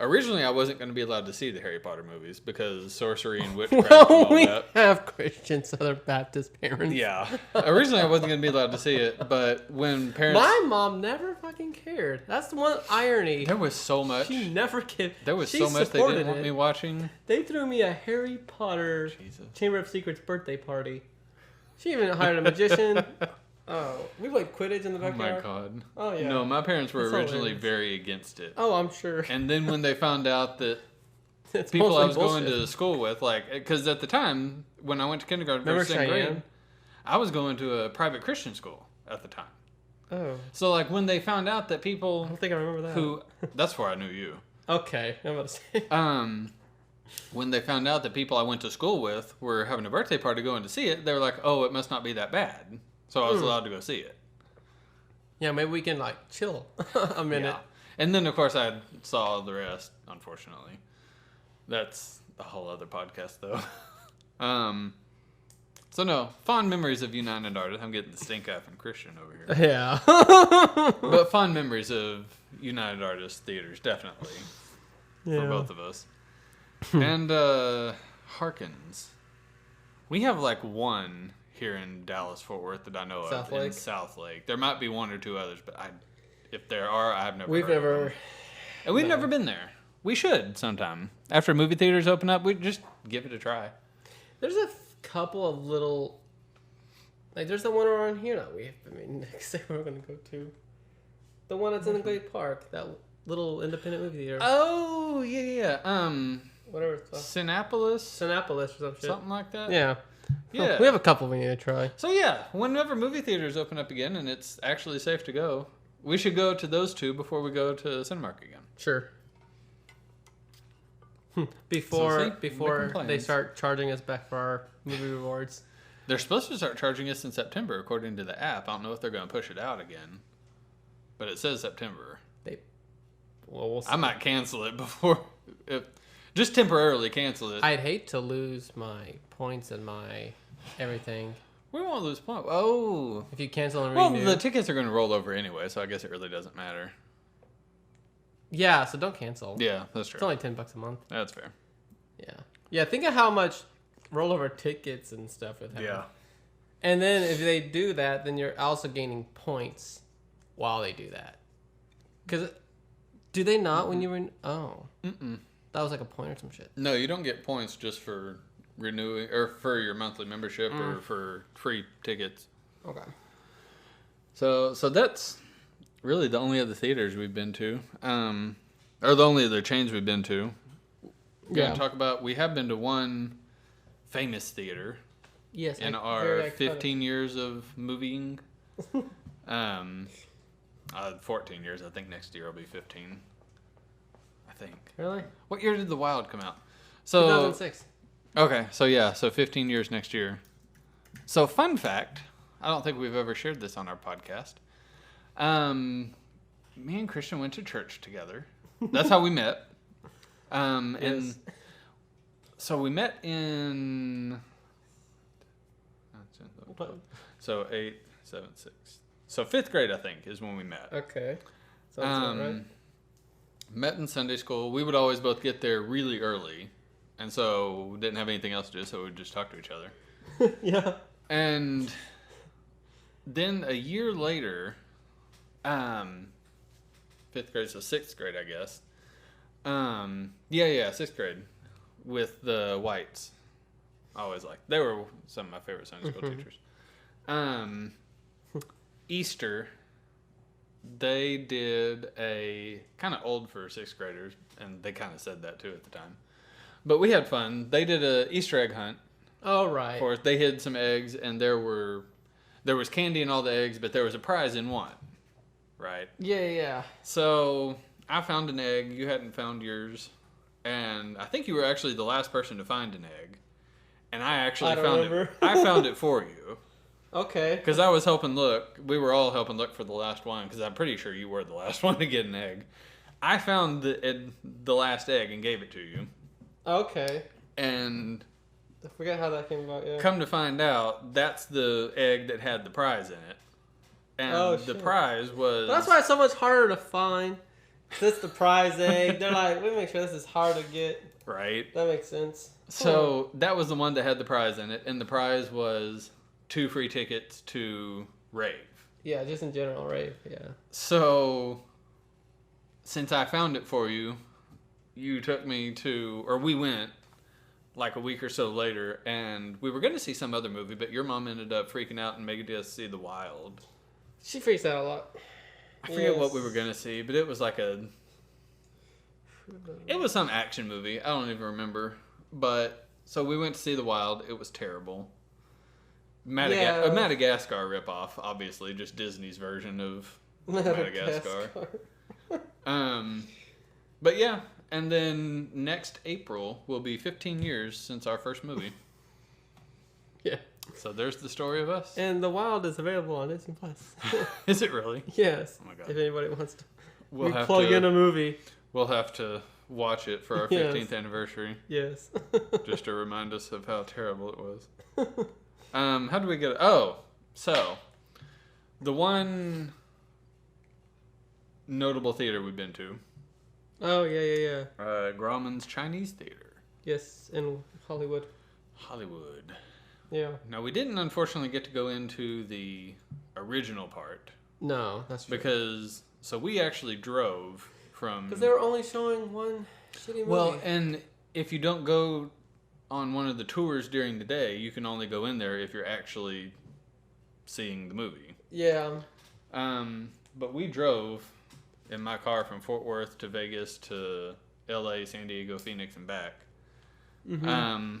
Originally, I wasn't going to be allowed to see the Harry Potter movies because sorcery and witchcraft and Well, all we that. have Christian Southern Baptist parents. Yeah. Originally, I wasn't going to be allowed to see it, but when parents... My mom never fucking cared. That's the one irony. There was so much. She never cared. There was She so much they supported didn't want it. me watching. They threw me a Harry Potter Jesus. Chamber of Secrets birthday party. She even hired a magician. Oh, we played Quidditch in the Oh backyard. my god. Oh yeah. No, my parents were That's originally hilarious. very against it. Oh, I'm sure. And then when they found out that It's people I mostly was bullshit. going to school with, like, because at the time, when I went to kindergarten, Remember first, second grade, Cheyenne? I was going to a private Christian school at the time. Oh, So, like, when they found out that I people don't think I remember that. who, that's where I knew you. Okay, I'm about to say. When they found out that people I went to school with were having a birthday party going to see it, they were like, oh, it must not be that bad. So I was allowed to go see it. Yeah, maybe we can like chill a minute. Yeah. And then, of course, I saw the rest, unfortunately. That's a whole other podcast, though. So, no, fond memories of United Artists. I'm getting the stink eye from Christian over here. Yeah. But fond memories of United Artists theaters, definitely, for both of us. And Harkins. We have, like, one here in Dallas-Fort Worth that I know South of in Lake? South Lake. There might be one or two others, but if there are, I've never We've heard of never. them. And we've never been there. We should sometime. After movie theaters open up, we just give it a try. There's a couple of little. Like, there's the one around here that next day we're going to go to. The one that's in the Glade Park. That little independent movie theater. Oh, yeah. Whatever it's called. Sinopolis? Sinopolis or some shit. Something like that? Yeah. Yeah. We have a couple we need to try. So, yeah, whenever movie theaters open up again and it's actually safe to go, we should go to those two before we go to Cinemark again. Sure. Before So, see, before making they plans. start charging us back for our movie rewards. They're supposed to start charging us in September, according to the app. I don't know if they're going to push it out again, but it says September. Well, we'll see. I might cancel it before, just temporarily cancel it. I'd hate to lose my points and my everything. We won't lose points. Oh. If you cancel and Well, renew. the tickets are going to roll over anyway, so I guess it really doesn't matter. Yeah, so don't cancel. Yeah, that's true. It's only $10 a month. That's fair. Yeah. Yeah, think of how much rollover tickets and stuff would have. Yeah. And then if they do that, then you're also gaining points while they do that. Because do they not when you were... Oh. Mm-mm. That was like a point or some shit. No, you don't get points just for renewing or for your monthly membership or for free tickets. Okay. So that's really the only other theaters we've been to, or the only other chains we've been to. We're going to talk about, we have been to one famous theater Yes. in very our iconic. 15 years of moving. 14 years. I think next year will be 15. I think. Really? What year did The Wild come out? So 2006. Okay, so 15 years next year. So fun fact, I don't think we've ever shared this on our podcast. Me and Christian went to church together. That's how we met. And Yes. so we met in so 8, 7, 6. So 5th grade, I think, is when we met. Okay. Sounds about right. Met in Sunday school. We would always both get there really early. And so we didn't have anything else to do, so we'd just talk to each other. Yeah. And then a year later, 5th grade, so 6th grade, I guess. 6th grade with the Whites. I always liked. They were some of my favorite Sunday school teachers. Easter, they did a kind of old for 6th graders, and they kind of said that too at the time. But we had fun. They did a Easter egg hunt. Oh, right. For us. They hid some eggs, and there was candy in all the eggs, but there was a prize in one. Right? Yeah. So I found an egg. You hadn't found yours. And I think you were actually the last person to find an egg. And I actually found it. I found it for you. Okay. Because I was helping look. We were all helping look for the last one, because I'm pretty sure you were the last one to get an egg. I found the last egg and gave it to you. Okay. And I forget how that came about, yeah. come to find out, that's the egg that had the prize in it. And the prize was... That's why it's so much harder to find. This the prize egg. They're like, we make sure this is hard to get. Right. That makes sense. So that was the one that had the prize in it, and the prize was 2 free tickets to Rave. Yeah, just in general, Rave. Yeah. So since I found it for you, you took me to, or we went like a week or so later, and we were going to see some other movie, but your mom ended up freaking out and making us see The Wild. She freaks out a lot. I forget what we were going to see, but it was like it was some action movie. I don't even remember. But, so we went to see The Wild. It was terrible. A Madagascar ripoff, obviously, just Disney's version of Madagascar. But yeah, and then next April will be 15 years since our first movie. Yeah. So there's the story of us. And The Wild is available on Disney Plus. Is it really? Yes. Oh my god. If anybody wants to We'll plug in a movie. We'll have to watch it for our 15th anniversary. Yes. Just to remind us of how terrible it was. How do we get it? Oh, so the one notable theater we've been to. Oh, yeah. Grauman's Chinese Theater. Yes, in Hollywood. Hollywood. Yeah. Now, we didn't unfortunately get to go into the original part. No, that's true. Because, so we actually drove from... Because they were only showing one shitty movie. Well, and if you don't go on one of the tours during the day, you can only go in there if you're actually seeing the movie. Yeah. But we drove in my car from Fort Worth to Vegas to LA, San Diego, Phoenix, and back. Mm-hmm.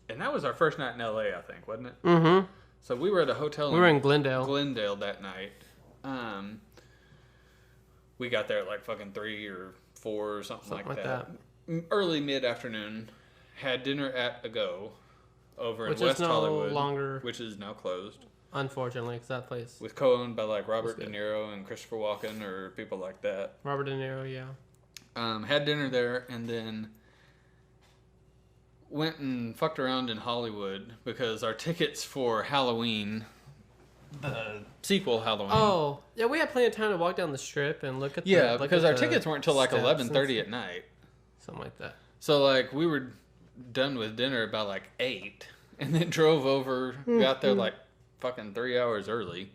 And that was our first night in LA, I think, wasn't it? Mm-hmm. So we were at a hotel. We were in Glendale. Glendale that night. We got there at like fucking 3 or 4 or something like that. Early mid-afternoon. Had dinner at A Go over in West Hollywood. Longer, which is now closed. Unfortunately, because that place was co-owned by like Robert De Niro and Christopher Walken or people like that. Robert De Niro, yeah. Had dinner there and then went and fucked around in Hollywood because our tickets for Halloween, the sequel Halloween. Oh, yeah, we had plenty of time to walk down the strip and look at because our tickets weren't till like 11:30 at night. Something like that. So like we were done with dinner about like 8 and then drove over, got there like fucking 3 hours early.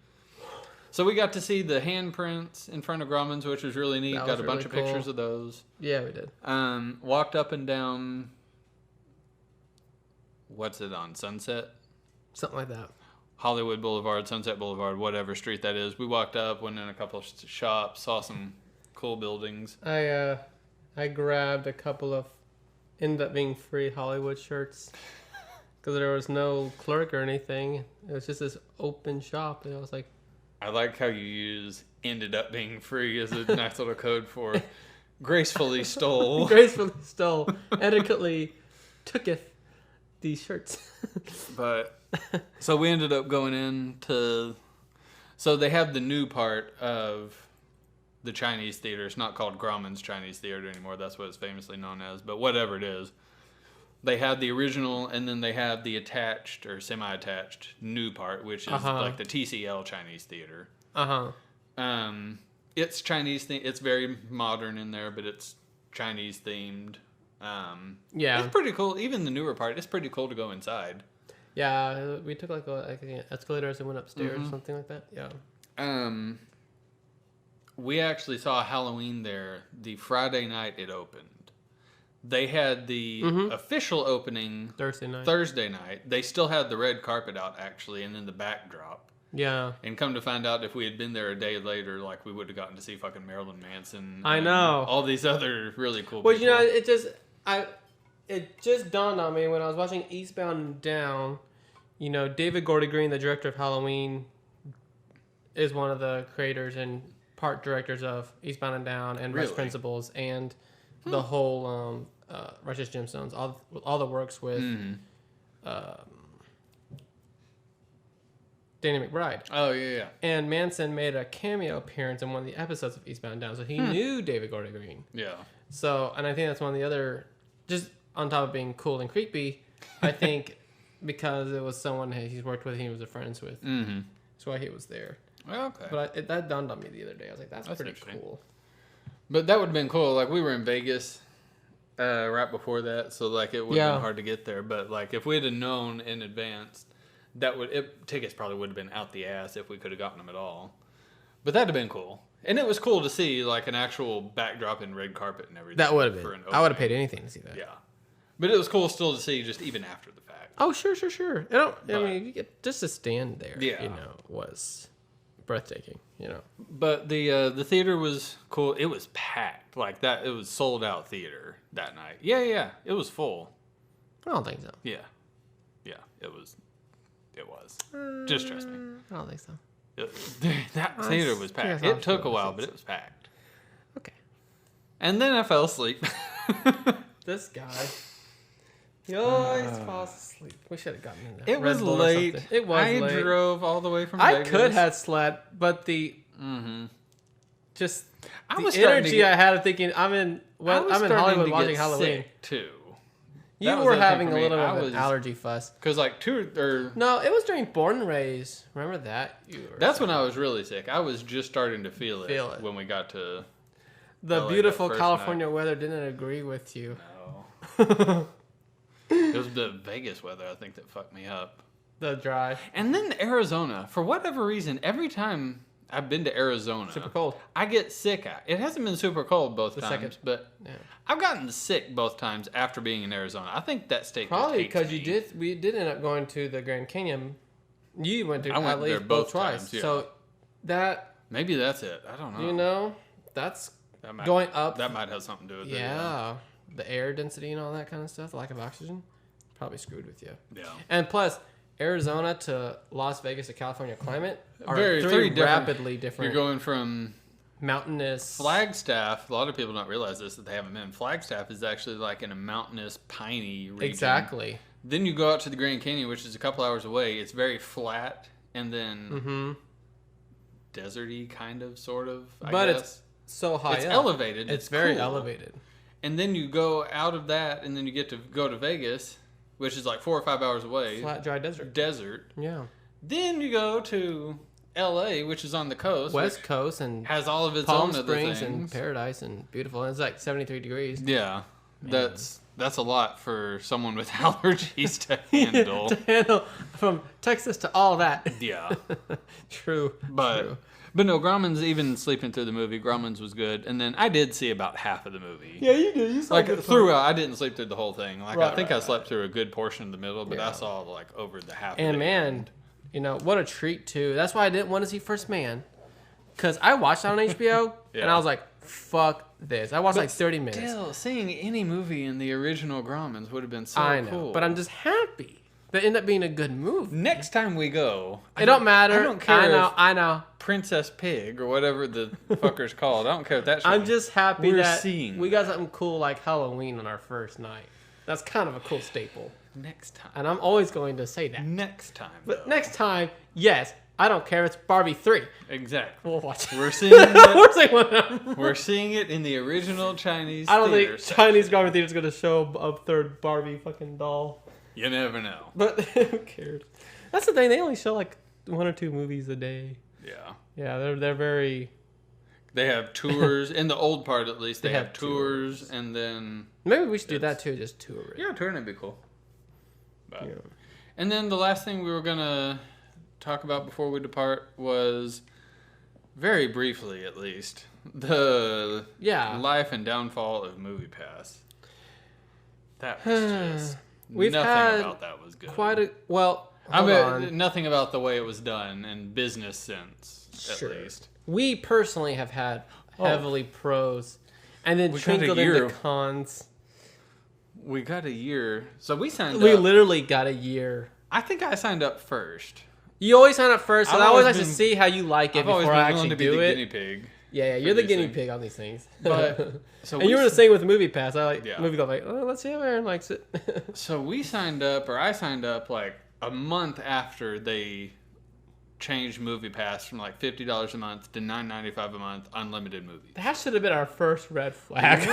So we got to see the handprints in front of Grauman's, which was really neat. Got a bunch of pictures of those. Yeah, we did. Walked up and down, what's it on, Sunset? Something like that. Hollywood Boulevard, Sunset Boulevard, whatever street that is. We walked up, went in a couple of shops, saw some cool buildings. I grabbed a couple of ended up being free Hollywood shirts because there was no clerk or anything. It was just this open shop, and I was like, I like how you use ended up being free as a nice little code for gracefully stole. Gracefully stole, etiquettely tooketh these shirts. But so we ended up going into, so they have the new part of the Chinese theater. It's not called Grauman's Chinese Theater anymore. That's what it's famously known as. But whatever it is, they have the original, and then they have the attached or semi-attached new part, which is like the TCL Chinese Theater. It's Chinese. It's very modern in there, but it's Chinese themed. Yeah, it's pretty cool. Even the newer part, it's pretty cool to go inside. Yeah, we took like an escalator and went upstairs, something like that. Yeah. We actually saw Halloween there the Friday night it opened. They had the official opening Thursday night. They still had the red carpet out, actually, and then the backdrop. Yeah. And come to find out, if we had been there a day later, like, we would have gotten to see fucking Marilyn Manson. I know. All these other really cool people. Well, you know, it just dawned on me when I was watching Eastbound and Down. You know, David Gordon Green, the director of Halloween, is one of the creators and part directors of Eastbound and Down and Rest Principles and the whole Righteous Gemstones, all the works with Danny McBride. Oh, yeah. And Manson made a cameo appearance in one of the episodes of Eastbound and Down, so he knew David Gordon Green. Yeah. So, and I think that's one of the other, just on top of being cool and creepy, I think because it was someone he's worked with, he was friends with. That's why he was there. Okay. But that dawned on me the other day. I was like, that's pretty cool. But that would have been cool. Like, we were in Vegas right before that, so like it would have been hard to get there. But like, if we'd have known in advance, tickets probably would have been out the ass if we could have gotten them at all. But that'd have been cool. And it was cool to see like an actual backdrop in red carpet and everything. That would have been. I would have paid anything to see that. Yeah. But it was cool still to see just even after the fact. Oh, sure. I mean, you get, just to stand there, was breathtaking, But the theater was cool. It was packed. Like that, it was sold out theater that night. Yeah. It was full. I don't think so. Yeah, it was. Just trust me. I don't think so. That theater was packed. It took a while, but it was packed. Okay. And then I fell asleep. This guy. He always falls asleep. We should have gotten in there. It was late. It was late. I drove all the way from I Vegas. could have slept, but just I the was energy I had of thinking I'm in Hollywood to watching get Halloween. sick, too. You were having a little bit of an allergy fuss. Because like No, it was during Born and Raised. Remember that? That's when I was really sick. I was just starting to feel it when we got to the LA beautiful that first California night. weather didn't agree with you. No. It was the Vegas weather, I think, that fucked me up. The drive. And then Arizona. For whatever reason, every time I've been to Arizona, Super cold. I get sick. It hasn't been super cold both times, but yeah. I've gotten sick both times after being in Arizona. I think that state probably because we did end up going to the Grand Canyon. You went to I went at least there both twice. times, yeah. So that maybe that's it. I don't know. That's That might, going up. That might have something to do with it. Yeah, the air density and all that kind of stuff, the lack of oxygen, probably screwed with you. Yeah. And plus, Arizona to Las Vegas to California climate are Very rapidly different. You're going from mountainous. Flagstaff. A lot of people don't realize this, that they haven't been. Flagstaff is actually like in a mountainous, piney region. Exactly. Then you go out to the Grand Canyon, which is a couple hours away. It's very flat and then deserty, kind of, sort of. I guess. It's so high It's up. elevated. It's very cool. elevated. And then you go out of that, and then you get to go to Vegas, which is like 4 or 5 hours away. Flat, dry desert. Desert. Yeah. Then you go to L.A., which is on the coast. West Coast and has all of its Palm own Springs other things. and Paradise and beautiful. And it's like 73 degrees. Yeah. Man. That's a lot for someone with allergies to handle. To handle from Texas to all that. Yeah. True. But no, Grauman's, even sleeping through the movie, Grauman's was good. And then I did see about half of the movie. Yeah, you did. You saw like throughout. I didn't sleep through the whole thing. Like I think I slept through a good portion of the middle, but I saw like over the half. And man, what a treat too. That's why I didn't want to see First Man, because I watched it on HBO and I was like, "Fuck this!" I watched like 30 minutes. Still, seeing any movie in the original Grauman's would have been so I know, cool. but I'm just happy that it ended up being a good movie. Next time we go, it don't matter. I don't care. I know. Princess Pig or whatever the fucker's called. I don't care if that's. I'm just happy that seeing we got something cool like Halloween on our first night. That's kind of a cool staple. Next time. And I'm always going to say that. Next time. But next time, yes, I don't care. It's Barbie 3. Exactly. We'll watch it. We're seeing it. We're We're seeing it in the original Chinese. I don't theater think Chinese Barbie theater is going to show a third Barbie fucking doll. You never know. But who cares? That's the thing. They only show like 1 or 2 movies a day. Yeah. Yeah, they're very. They have tours in the old part, at least. They have tours, tours, and then maybe we should do that too. Just tour it. Yeah, touring would be cool. But, yeah. And then the last thing we were gonna talk about before we depart was, very briefly at least, the life and downfall of MoviePass. That was just nothing about that was good. Nothing about the way it was done in business sense, at least. We personally have had heavily pros, and then trickled into cons. We got a year, so we signed up. We literally got a year. I think I signed up first. You always sign up first, so I always like to see how you like it before I actually do it. Guinea pig. Yeah, you're the guinea pig on these things. But and you were the same with MoviePass. I like movie go like, oh, let's see how Aaron likes it. So I signed up like a month after they changed MoviePass from like $50 a month to $9.95 a month, unlimited movies. That should have been our first red flag.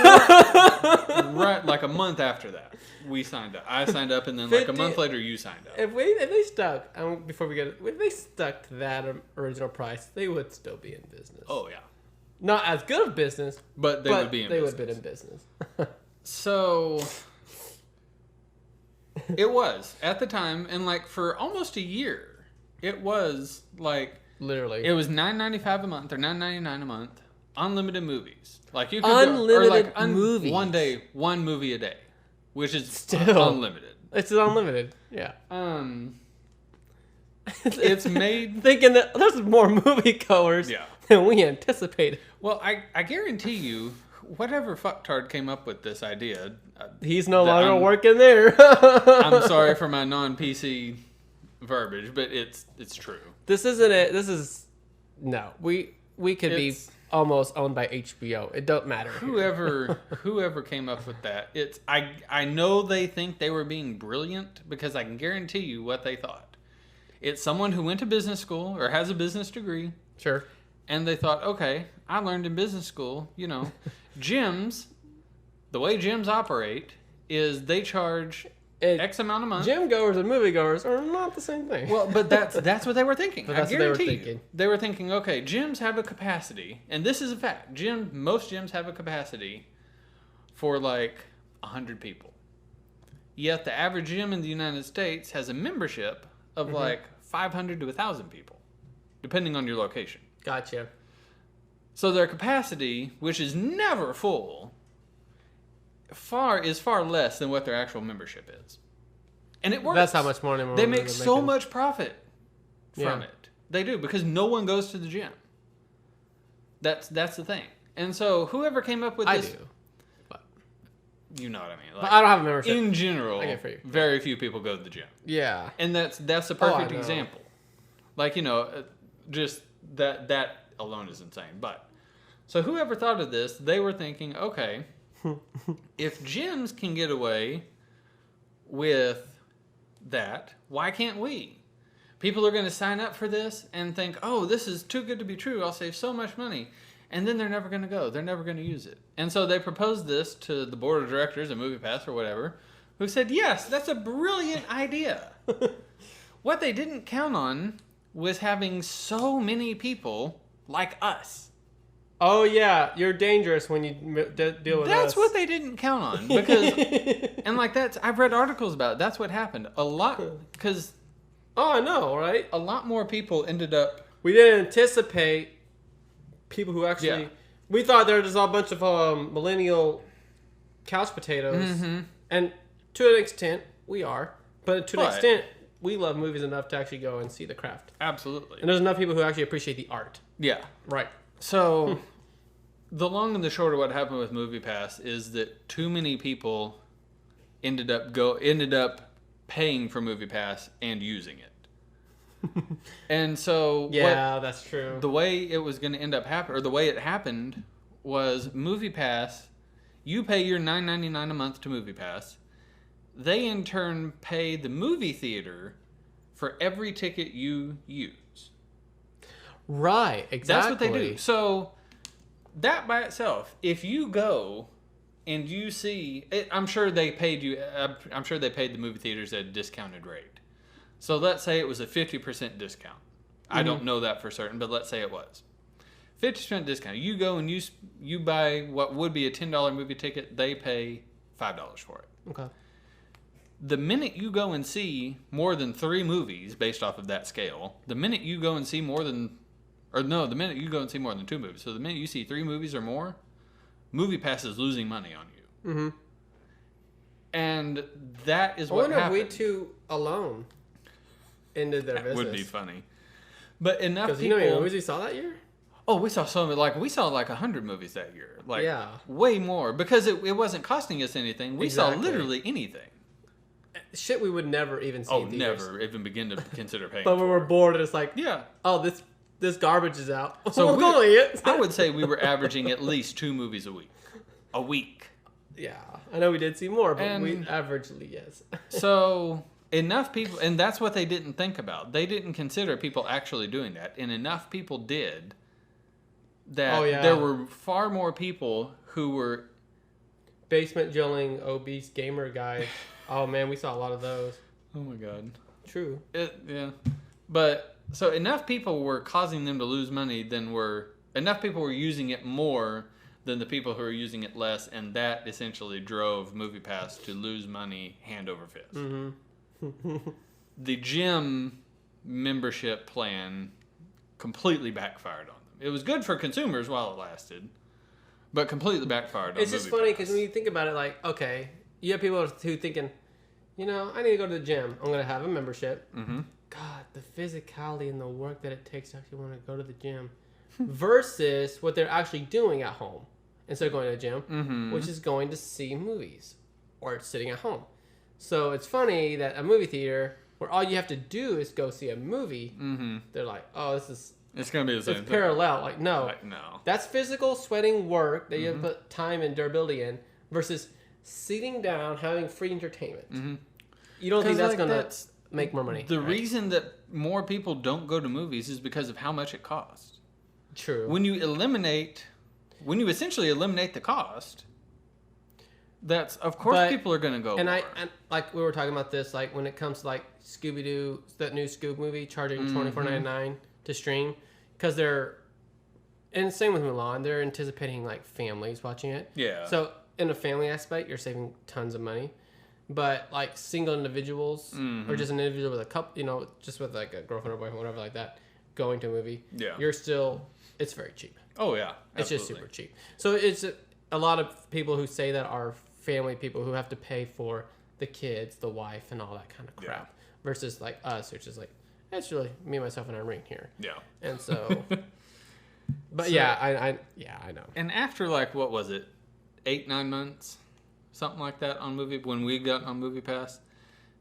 Right, like a month after that, we signed up. I signed up, and then like a month later, you signed up. If they stuck, if they stuck to that original price, they would still be in business. Oh yeah. Not as good of business, but they would be in they business. would have been in business. So it was at the time, and like for almost a year, it was like Literally. it was $9.95 a month or $9.99 a month, unlimited movies. Like you could Unlimited go, or like movies. one day, one movie a day, which is Still unlimited. It's unlimited. Yeah. It's made thinking that there's more moviegoers than we anticipated. Well, I guarantee you, whatever fucktard came up with this idea, he's no longer working there. I'm sorry for my non-PC verbiage, but it's true. This isn't it. This is no. We could be almost owned by HBO. It don't matter. Whoever came up with that, I know they think they were being brilliant because I can guarantee you what they thought. It's someone who went to business school or has a business degree. Sure. And they thought, okay, I learned in business school, gyms, the way gyms operate is they charge X amount a month. Gym goers and moviegoers are not the same thing. Well, but that's what they were thinking. But that's I what they were guarantee thinking. They were thinking, okay, gyms have a capacity, and this is a fact. Most gyms have a capacity for like 100 people. Yet the average gym in the United States has a membership of like 500 to 1,000 people, depending on your location. Gotcha. So their capacity, which is never full, is far less than what their actual membership is. And it works. That's how much money they make so much profit from it. They do, because no one goes to the gym. That's the thing. And so whoever came up with this... I do. But you know what I mean. Like, but I don't have a membership. In general, I get free. very few people go to the gym. Yeah. And that's the perfect I know. example. Like, just that alone is insane. But, so whoever thought of this, they were thinking, okay, if gyms can get away with that, why can't we? People are going to sign up for this and think, oh, this is too good to be true. I'll save so much money. And then they're never going to go. They're never going to use it. And so they proposed this to the board of directors at MoviePass or whatever, who said, yes, that's a brilliant idea. What they didn't count on was having so many people like us. Oh, yeah. You're dangerous when you deal with That's us. what they didn't count on. Because, and like I've read articles about it. That's what happened. A lot, because... Oh, I know, right? A lot more people ended up... We didn't anticipate people who actually... Yeah. We thought there was just a bunch of millennial couch potatoes. Mm-hmm. And to an extent, we are. But to an extent, we love movies enough to actually go and see the craft. Absolutely. And there's enough people who actually appreciate the art. Yeah. Right. So, the long and the short of what happened with MoviePass is that too many people ended up paying for MoviePass and using it. And so, that's true. The way it was going to end up happening, or the way it happened, was MoviePass. You pay your $9.99 a month to MoviePass. They in turn pay the movie theater for every ticket you use. Right, exactly. That's what they do. So that by itself, if you go and you see, I'm sure they paid you. I'm sure they paid the movie theaters at a discounted rate. So let's say it was a 50% discount. I don't know that for certain, but let's say it was 50% discount. You go and you buy what would be a $10 movie ticket. They pay $5 for it. Okay. The minute you go and see more than 3 movies based off of that scale, the minute you go and see more than 2 movies. So the minute you see 3 movies or more, MoviePass is losing money on you. Mm-hmm. And that is what happened. I wonder if we two alone ended their business. Would be funny. But enough people... Because you know how many movies we saw that year? Oh, we saw so many. We saw 100 movies that year. Way more. Because it wasn't costing us anything. We saw literally anything. Shit we would never even see in theaters. Never even begin to consider paying But when we're bored, it's like, yeah. Oh, this garbage is out. So it. I would say we were averaging at least 2 movies a week. A week. Yeah. I know we did see more, but we averagely, yes. So enough people, and that's what they didn't think about. They didn't consider people actually doing that. And enough people did that there were far more people who were... Basement drilling, obese gamer guy. Oh, man, we saw a lot of those. Oh, my God. True. Yeah. But, so enough people were causing them to lose money than were enough people were using it more than the people who are using it less, and that essentially drove MoviePass to lose money hand over fist. The gym membership plan completely backfired on them. It was good for consumers while it lasted, but completely backfired on It's just funny because when you think about it, like, okay, you have people who thinking, I need to go to the gym. I'm going to have a membership. Mm-hmm. God, the physicality and the work that it takes to actually want to go to the gym versus what they're actually doing at home instead of going to the gym, which is going to see movies or sitting at home. So it's funny that a movie theater where all you have to do is go see a movie, they're like, oh, it's going to be the same thing. Parallel. Like, no. No. That's physical sweating work that you have to put time and durability in versus sitting down, having free entertainment. You don't think that's going to make more money? The reason that more people don't go to movies is because of how much it costs. True. When you essentially eliminate the cost, that's, of course, people are going to go. And like we were talking about this, like when it comes to like Scooby-Doo, that new Scoob movie, charging $24.99 to stream, because and same with Mulan, they're anticipating like families watching it. Yeah. So in a family aspect, you're saving tons of money. But like single individuals or just an individual with a couple, just with like a girlfriend or boyfriend, whatever like that, going to a movie, it's very cheap. Oh yeah, absolutely. It's just super cheap. So it's a lot of people who say that are family people who have to pay for the kids, the wife, and all that kind of crap, versus like us, which is like, it's really me, myself, and Irene here. Yeah. And so, but I know. And after like, what was it, 8-9 months? Something like that when we got on MoviePass,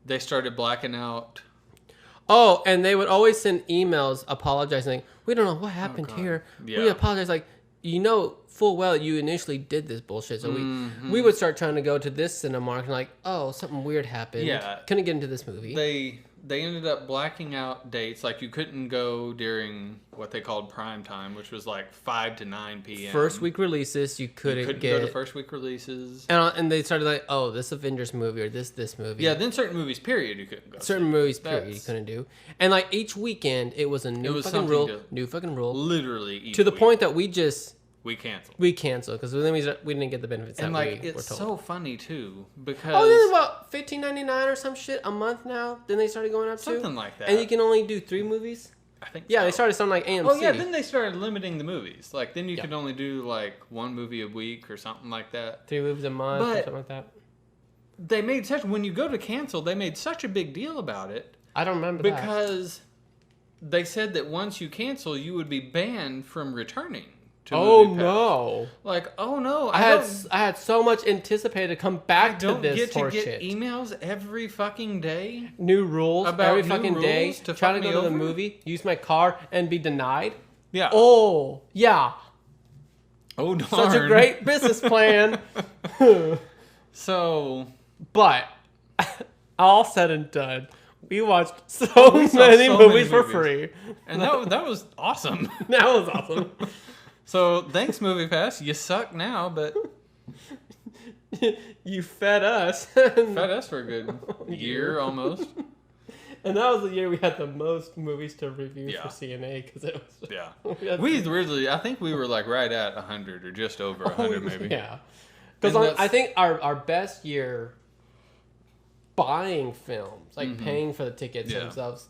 they started blacking out. Oh, and they would always send emails apologizing. We don't know what happened here. Yeah. We apologize. Like, full well you initially did this bullshit. So we would start trying to go to this Cinemark and like, oh, something weird happened. Yeah. Couldn't get into this movie. They ended up blacking out dates. Like you couldn't go during what they called prime time, which was like 5 to 9 p.m. First week releases, you couldn't go to first week releases. And they started like, oh, this Avengers movie or this movie. Yeah, then certain movies, period, you couldn't go. Certain movies, period, you couldn't do. And like each weekend, it was a new fucking rule. Literally each to the week. point that we canceled because then we didn't get the benefits. And that like we were it's told. so funny too because there's about $15.99 or some shit a month now. Then they started going up something like that, and you can only do 3 movies. I think. Yeah, they started something like AMC. Oh yeah, then they started limiting the movies. Like then you could only do like 1 movie a week or something like that. 3 movies a month or something like that. They made when you go to cancel, they made such a big deal about it. I don't remember because they said that once you cancel, you would be banned from returning. No! Like, oh no! I had so much anticipated to come back to this horseshit. Get emails every fucking day. New rules about every fucking day. Trying to go to the movie, use my car, and be denied. Yeah. Oh yeah. Oh darn! Such a great business plan. So, but all said and done, we watched so many movies for free, and that was awesome. That was awesome. So, thanks, MoviePass. You suck now, but you fed us. Fed us for a good year almost. And that was the year we had the most movies to review for CNA because it was. Yeah. We weirdly, I think we were like right at 100 or just over 100 maybe. Yeah. Because I think our best year buying films, like paying for the tickets themselves,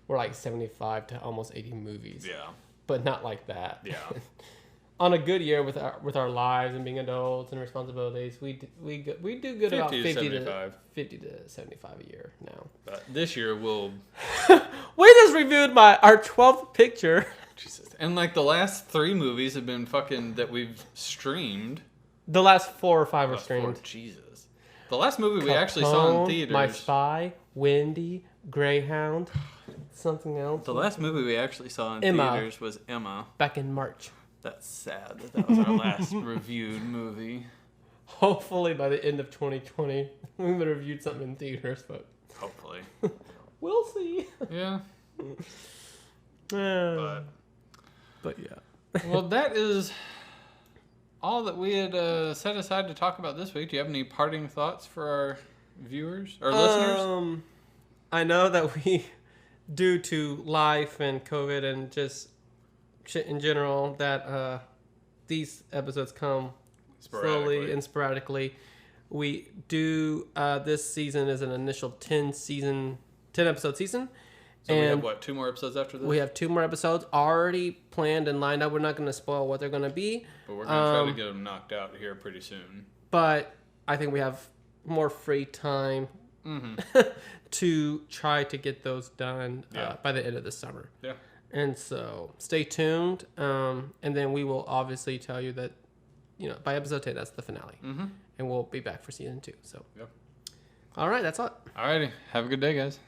were like 75 to almost 80 movies. Yeah. But not like that. Yeah. On a good year with our lives and being adults and responsibilities, we do good about 50 to 75 a year now. But this year we'll. We just reviewed our 12th picture. Jesus. And like the last 3 movies have been fucking that we've streamed. The last 4 or 5 are streamed. Jesus. The last movie we actually saw in theaters. My Spy, Wendy, Greyhound, something else. The last movie we actually saw in theaters was Emma. Back in March. That's sad that was our last reviewed movie. Hopefully by the end of 2020, we would have reviewed something in theaters, but... Hopefully. We'll see. Yeah. But yeah. Well, that is all that we had set aside to talk about this week. Do you have any parting thoughts for our viewers or listeners? I know that we, due to life and COVID and just in general that these episodes come slowly and sporadically. We do this season is an initial 10 episode season. So we have 2 more episodes after this? We have 2 more episodes already planned and lined up. We're not going to spoil what they're going to be. But we're going to try to get them knocked out here pretty soon. But I think we have more free time to try to get those done by the end of the summer. Yeah. And so stay tuned. And then we will obviously tell you that, by episode 10, that's the finale. Mm-hmm. And we'll be back for season 2. So, yep. All right, that's all. All righty. Have a good day, guys.